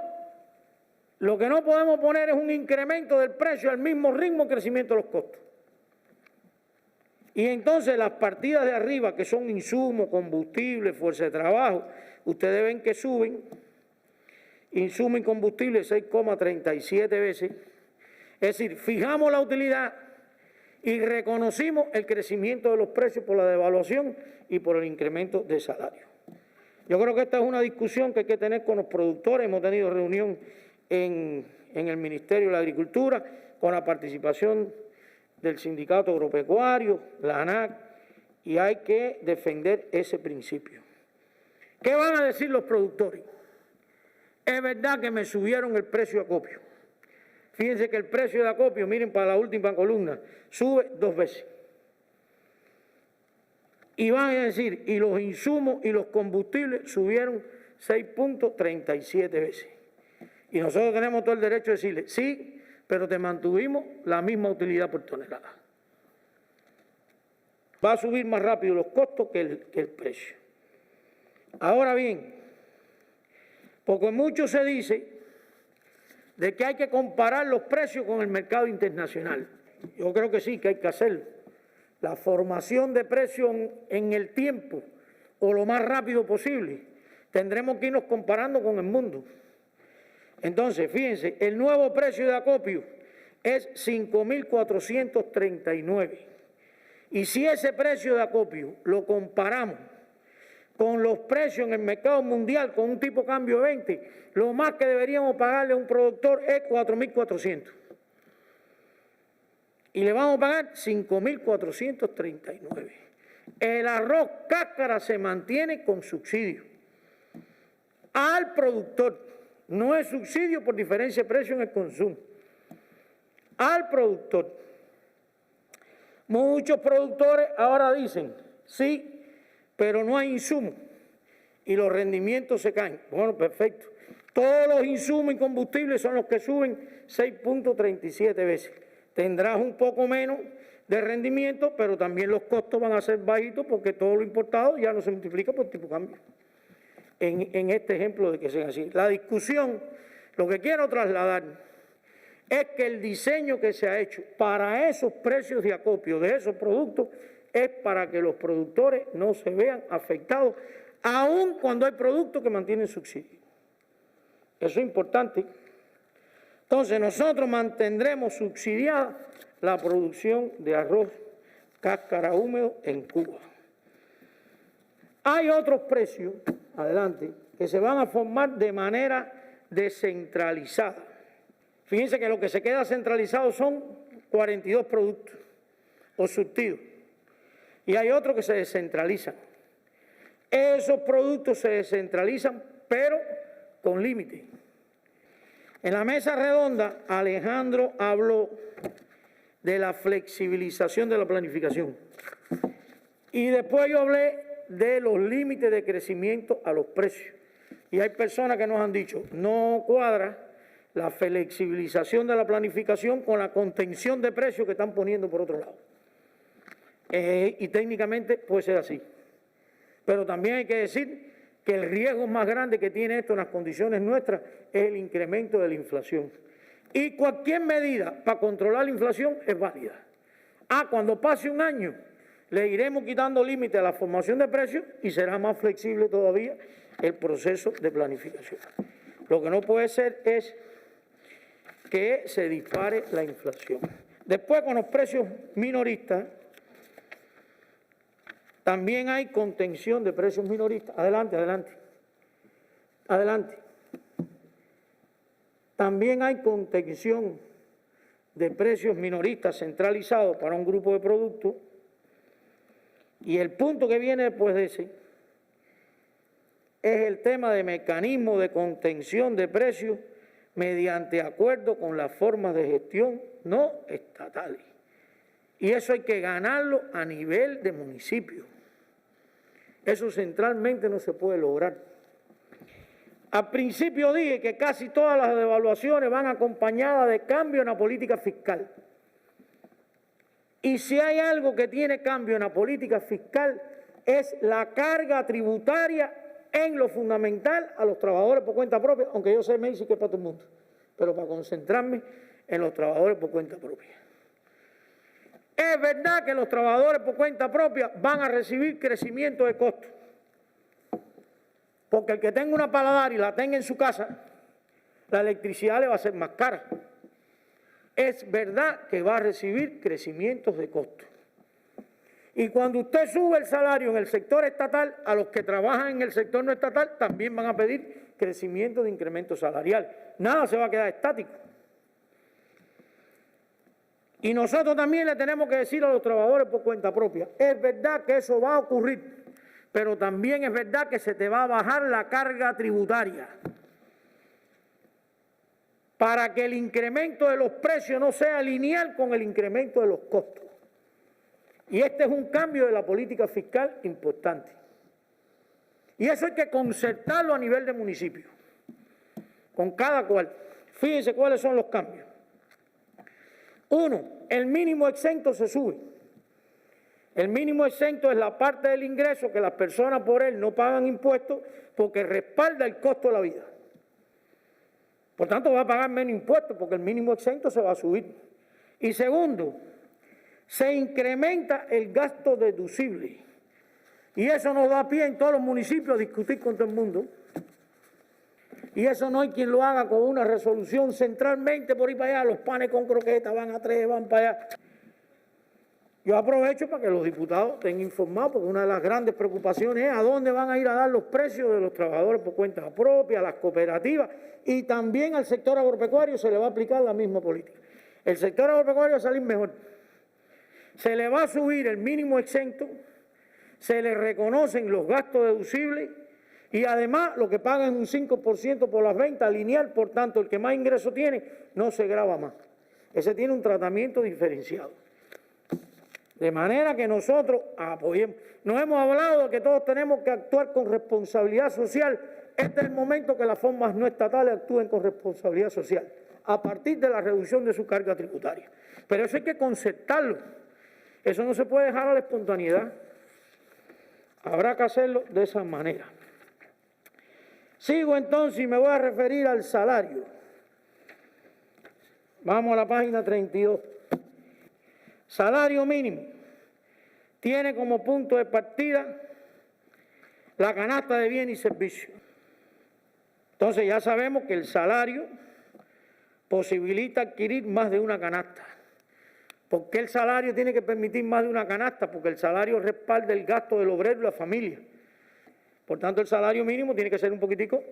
lo que no podemos poner es un incremento del precio al mismo ritmo de crecimiento de los costos. Y entonces las partidas de arriba, que son insumos, combustible, fuerza de trabajo, ustedes ven que suben, insumo y combustible 6,37 veces. Es decir, fijamos la utilidad y reconocimos el crecimiento de los precios por la devaluación y por el incremento de salario. Yo creo que esta es una discusión que hay que tener con los productores. Hemos tenido reunión en el Ministerio de la Agricultura con la participación del Sindicato Agropecuario, la ANAC, y hay que defender ese principio. ¿Qué van a decir los productores? Es verdad que me subieron el precio de acopio. Fíjense que el precio de acopio, miren para la última columna, sube 2 veces. Y van a decir, y los insumos y los combustibles subieron 6,37 veces. Y nosotros tenemos todo el derecho de decirle, sí, pero te mantuvimos la misma utilidad por tonelada. Va a subir más rápido los costos que el precio. Ahora bien, porque mucho se dice de que hay que comparar los precios con el mercado internacional. Yo creo que sí, que hay que hacerlo. La formación de precios en el tiempo o lo más rápido posible, tendremos que irnos comparando con el mundo. Entonces, fíjense, el nuevo precio de acopio es 5.439. Y si ese precio de acopio lo comparamos con los precios en el mercado mundial con un tipo de cambio de 20, lo más que deberíamos pagarle a un productor es 4.400. Y le vamos a pagar 5.439. El arroz cáscara se mantiene con subsidio al productor. No es subsidio por diferencia de precio en el consumo. Al productor. Muchos productores ahora dicen, sí, pero no hay insumos y los rendimientos se caen. Bueno, perfecto. Todos los insumos y combustibles son los que suben 6,37 veces. Tendrás un poco menos de rendimiento, pero también los costos van a ser bajitos porque todo lo importado ya no se multiplica por tipo de cambio. En este ejemplo de que sea así. La discusión, lo que quiero trasladar es que el diseño que se ha hecho para esos precios de acopio de esos productos es para que los productores no se vean afectados, aun cuando hay productos que mantienen subsidio. Eso es importante. Entonces, nosotros mantendremos subsidiada la producción de arroz cáscara húmedo en Cuba. Hay otros precios, adelante, que se van a formar de manera descentralizada. Fíjense que lo que se queda centralizado son 42 productos o surtidos. Y hay otros que se descentralizan. Esos productos se descentralizan, pero con límite. En la mesa redonda, Alejandro habló de la flexibilización de la planificación. Y después yo hablé de los límites de crecimiento a los precios. Y hay personas que nos han dicho, no cuadra la flexibilización de la planificación con la contención de precios que están poniendo por otro lado. Y técnicamente puede ser así. Pero también hay que decir que el riesgo más grande que tiene esto en las condiciones nuestras es el incremento de la inflación. Y cualquier medida para controlar la inflación es válida. Cuando pase un año, le iremos quitando límite a la formación de precios y será más flexible todavía el proceso de planificación. Lo que no puede ser es que se dispare la inflación. Después, con los precios minoristas, también hay contención de precios minoristas. Adelante, adelante. Adelante. También hay contención de precios minoristas centralizados para un grupo de productos. Y el punto que viene después de ese es el tema de mecanismos de contención de precios mediante acuerdo con las formas de gestión no estatales. Y eso hay que ganarlo a nivel de municipio. Eso centralmente no se puede lograr. Al principio dije que casi todas las devaluaciones van acompañadas de cambio en la política fiscal. Y si hay algo que tiene cambio en la política fiscal es la carga tributaria en lo fundamental a los trabajadores por cuenta propia, aunque yo sé, Macy, que es para todo el mundo, pero para concentrarme en los trabajadores por cuenta propia. Es verdad que los trabajadores por cuenta propia van a recibir crecimiento de costos, porque el que tenga una paladar y la tenga en su casa, la electricidad le va a ser más cara. Es verdad que va a recibir crecimientos de costos. Y cuando usted sube el salario en el sector estatal, a los que trabajan en el sector no estatal también van a pedir crecimiento de incremento salarial. Nada se va a quedar estático. Y nosotros también le tenemos que decir a los trabajadores por cuenta propia, es verdad que eso va a ocurrir, pero también es verdad que se te va a bajar la carga tributaria para que el incremento de los precios no sea lineal con el incremento de los costos. Y este es un cambio de la política fiscal importante. Y eso hay que concertarlo a nivel de municipio, con cada cual. Fíjense cuáles son los cambios. 1, el mínimo exento se sube. El mínimo exento es la parte del ingreso que las personas por él no pagan impuestos porque respalda el costo de la vida. Por tanto, va a pagar menos impuestos porque el mínimo exento se va a subir. Y segundo, se incrementa el gasto deducible. Y eso nos da pie en todos los municipios a discutir con todo el mundo. Y eso no hay quien lo haga con una resolución centralmente por ir para allá. Los panes con croquetas van a 3, van para allá. Yo aprovecho para que los diputados estén informados, porque una de las grandes preocupaciones es a dónde van a ir a dar los precios de los trabajadores por cuenta propia, a las cooperativas, y también al sector agropecuario se le va a aplicar la misma política. El sector agropecuario va a salir mejor. Se le va a subir el mínimo exento, se le reconocen los gastos deducibles y además lo que pagan es un 5% por las ventas lineal, por tanto el que más ingreso tiene no se grava más. Ese tiene un tratamiento diferenciado. De manera que nosotros apoyemos. Nos hemos hablado de que todos tenemos que actuar con responsabilidad social. Este es el momento que las formas no estatales actúen con responsabilidad social, a partir de la reducción de su carga tributaria. Pero eso hay que concertarlo. Eso no se puede dejar a la espontaneidad. Habrá que hacerlo de esa manera. Sigo entonces y me voy a referir al salario. Vamos a la página 32. Salario mínimo. Tiene como punto de partida la canasta de bienes y servicios. Entonces ya sabemos que el salario posibilita adquirir más de una canasta. ¿Por qué el salario tiene que permitir más de una canasta? Porque el salario respalda el gasto del obrero y la familia. Por tanto, el salario mínimo tiene que ser un poquitico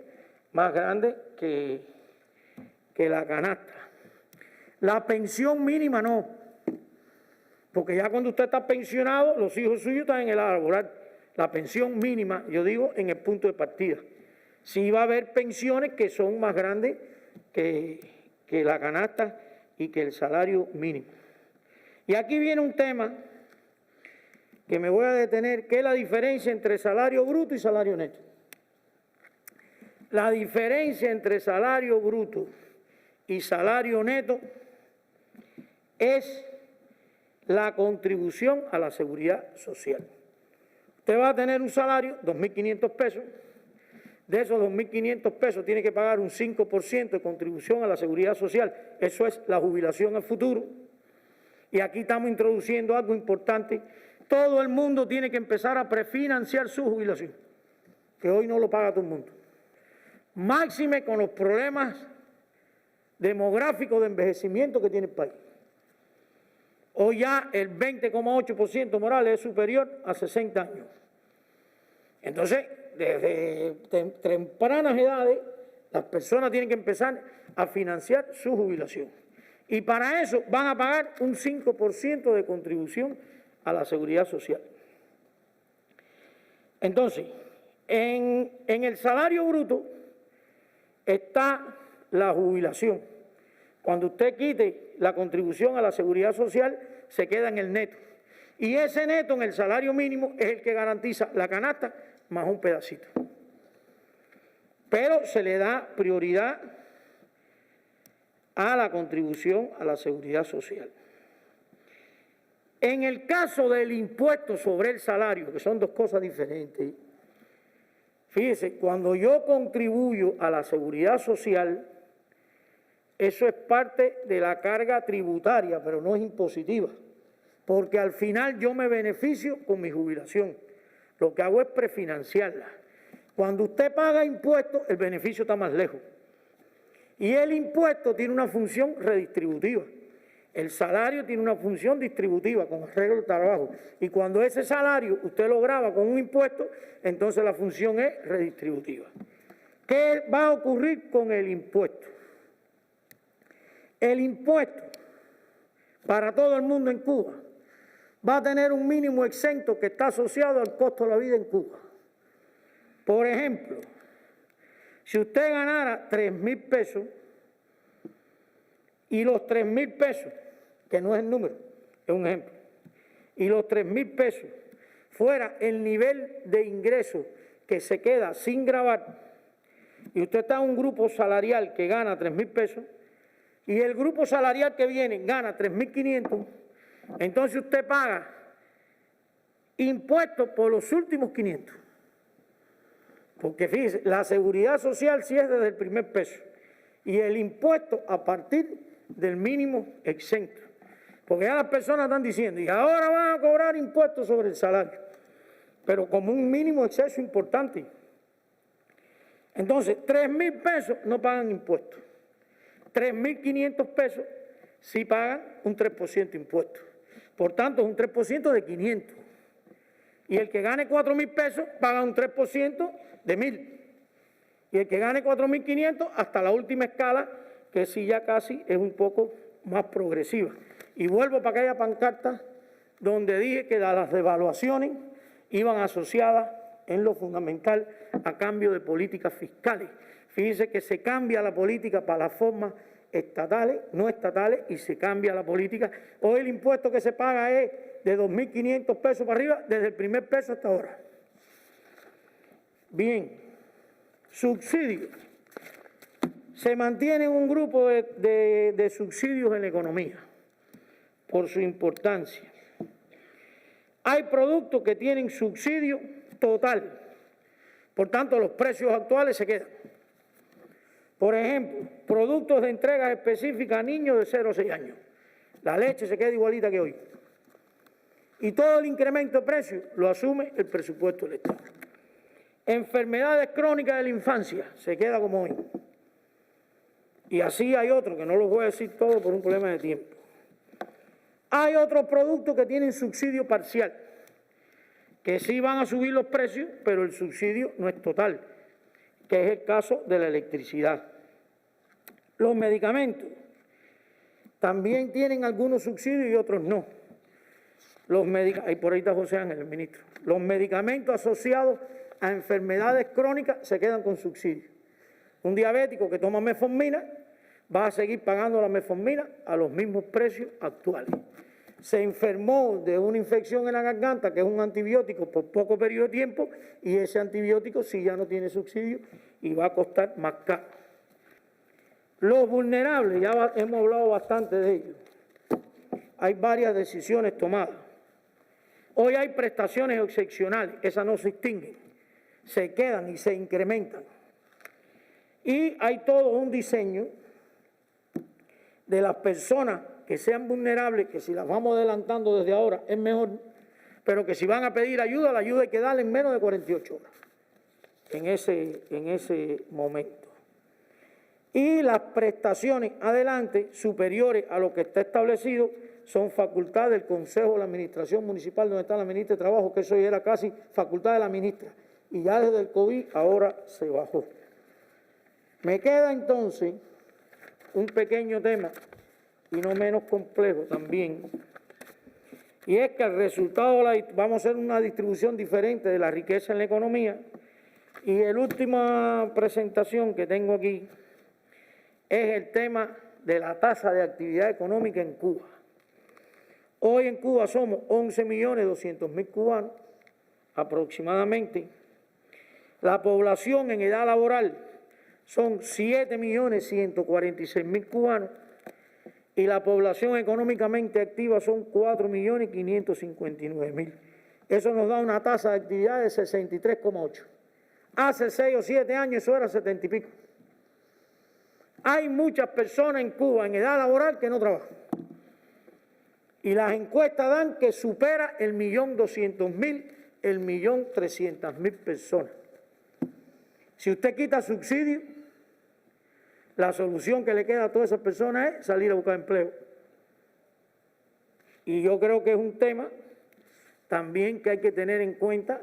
más grande que la canasta. La pensión mínima no, porque ya cuando usted está pensionado, los hijos suyos están en el laboral. La pensión mínima, yo digo, en el punto de partida. Sí va a haber pensiones que son más grandes que la canasta y que el salario mínimo. Y aquí viene un tema que me voy a detener, que es la diferencia entre salario bruto y salario neto. La diferencia entre salario bruto y salario neto es la contribución a la seguridad social. Usted va a tener un salario, 2.500 pesos, de esos 2.500 pesos tiene que pagar un 5% de contribución a la seguridad social, eso es la jubilación al futuro. Y aquí estamos introduciendo algo importante, todo el mundo tiene que empezar a prefinanciar su jubilación, que hoy no lo paga todo el mundo. Máxime con los problemas demográficos de envejecimiento que tiene el país. Hoy ya el 20,8% Morales es superior a 60 años. Entonces, desde tempranas edades, las personas tienen que empezar a financiar su jubilación. Y para eso van a pagar un 5% de contribución a la seguridad social. Entonces, en el salario bruto está la jubilación. Cuando usted quite la contribución a la seguridad social, se queda en el neto. Y ese neto en el salario mínimo es el que garantiza la canasta más un pedacito. pero se le da prioridad a la contribución a la seguridad social. En el caso del impuesto sobre el salario, que son dos cosas diferentes, fíjese, cuando yo contribuyo a la seguridad social, eso es parte de la carga tributaria, pero no es impositiva, porque al final yo me beneficio con mi jubilación. Lo que hago es prefinanciarla. Cuando usted paga impuestos, el beneficio está más lejos. Y el impuesto tiene una función redistributiva. El salario tiene una función distributiva con arreglo de trabajo. Y cuando ese salario usted lo grava con un impuesto, entonces la función es redistributiva. ¿Qué va a ocurrir con el impuesto? El impuesto para todo el mundo en Cuba va a tener un mínimo exento que está asociado al costo de la vida en Cuba. Por ejemplo, si usted ganara 3.000 pesos y los 3.000 pesos, que no es el número, es un ejemplo, y los 3.000 pesos fuera el nivel de ingreso que se queda sin gravar, y usted está en un grupo salarial que gana 3.000 pesos, y el grupo salarial que viene gana 3.500, entonces usted paga impuestos por los últimos 500. Porque fíjese, la seguridad social sí es desde el primer peso y el impuesto a partir del mínimo exento. Porque ya las personas están diciendo, y ahora van a cobrar impuestos sobre el salario, pero como un mínimo exceso importante. Entonces, 3.000 pesos no pagan impuestos. 3.500 pesos sí pagan un 3% de impuestos. Por tanto, es un 3% de 500. Y el que gane 4.000 pesos paga un 3% de 1.000. Y el que gane 4.500 hasta la última escala, que sí ya casi es un poco más progresiva. Y vuelvo para aquella pancarta donde dije que las devaluaciones iban asociadas en lo fundamental a cambio de políticas fiscales. Fíjense que se cambia la política para las formas estatales, no estatales, y se cambia la política. Hoy el impuesto que se paga es de 2.500 pesos para arriba, desde el primer peso hasta ahora. Bien, subsidios. Se mantiene un grupo de subsidios en la economía, por su importancia. Hay productos que tienen subsidio total, por tanto los precios actuales se quedan. Por ejemplo, productos de entregas específicas a niños de 0 a 6 años. La leche se queda igualita que hoy. Y todo el incremento de precios lo asume el presupuesto del Estado. Enfermedades crónicas de la infancia se queda como hoy. Y así hay otros, que no los voy a decir todos por un problema de tiempo. Hay otros productos que tienen subsidio parcial, que sí van a subir los precios, pero el subsidio no es total, que es el caso de la electricidad. Los medicamentos también tienen algunos subsidios y otros no. Y por ahí está José Ángel, el ministro. Los medicamentos asociados a enfermedades crónicas se quedan con subsidio. Un diabético que toma metformina va a seguir pagando la metformina a los mismos precios actuales. Se enfermó de una infección en la garganta, que es un antibiótico por poco periodo de tiempo, y ese antibiótico sí ya no tiene subsidio y va a costar más caro. Los vulnerables, ya hemos hablado bastante de ellos. Hay varias decisiones tomadas. Hoy hay prestaciones excepcionales, esas no se extinguen, se quedan y se incrementan. Y hay todo un diseño de las personas que sean vulnerables, que si las vamos adelantando desde ahora es mejor, pero que si van a pedir ayuda, la ayuda hay que darle en menos de 48 horas, en ese momento. Y las prestaciones adelante, superiores a lo que está establecido, son facultad del Consejo de la Administración Municipal, donde está la ministra de Trabajo, que eso ya era casi facultad de la ministra, y ya desde el COVID ahora se bajó. Me queda entonces un pequeño tema, y no menos complejo también, y es que el resultado, vamos a hacer una distribución diferente de la riqueza en la economía, y la última presentación que tengo aquí es el tema de la tasa de actividad económica en Cuba. Hoy en Cuba somos 11.200.000 cubanos, aproximadamente. La población en edad laboral son 7.146.000 cubanos y la población económicamente activa son 4.559.000. Eso nos da una tasa de actividad de 63,8. Hace 6 o 7 años eso era 70 y pico. Hay muchas personas en Cuba en edad laboral que no trabajan. Y las encuestas dan que supera el 1.200.000, el 1.300.000 personas. Si usted quita subsidios, la solución que le queda a todas esas personas es salir a buscar empleo. Y yo creo que es un tema también que hay que tener en cuenta.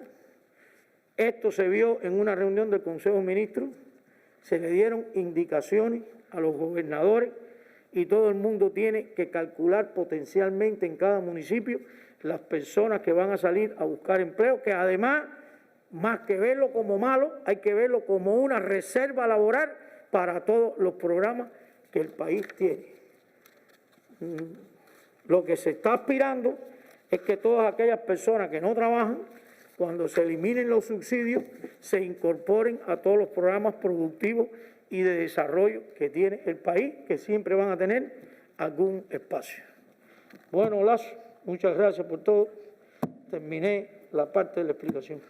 Esto se vio en una reunión del Consejo de Ministros, se le dieron indicaciones a los gobernadores y todo el mundo tiene que calcular potencialmente en cada municipio las personas que van a salir a buscar empleo, que además, más que verlo como malo, hay que verlo como una reserva laboral para todos los programas que el país tiene. Lo que se está aspirando es que todas aquellas personas que no trabajan, cuando se eliminen los subsidios, se incorporen a todos los programas productivos y de desarrollo que tiene el país, que siempre van a tener algún espacio. Bueno, Lazo, muchas gracias por todo. Terminé la parte de la explicación.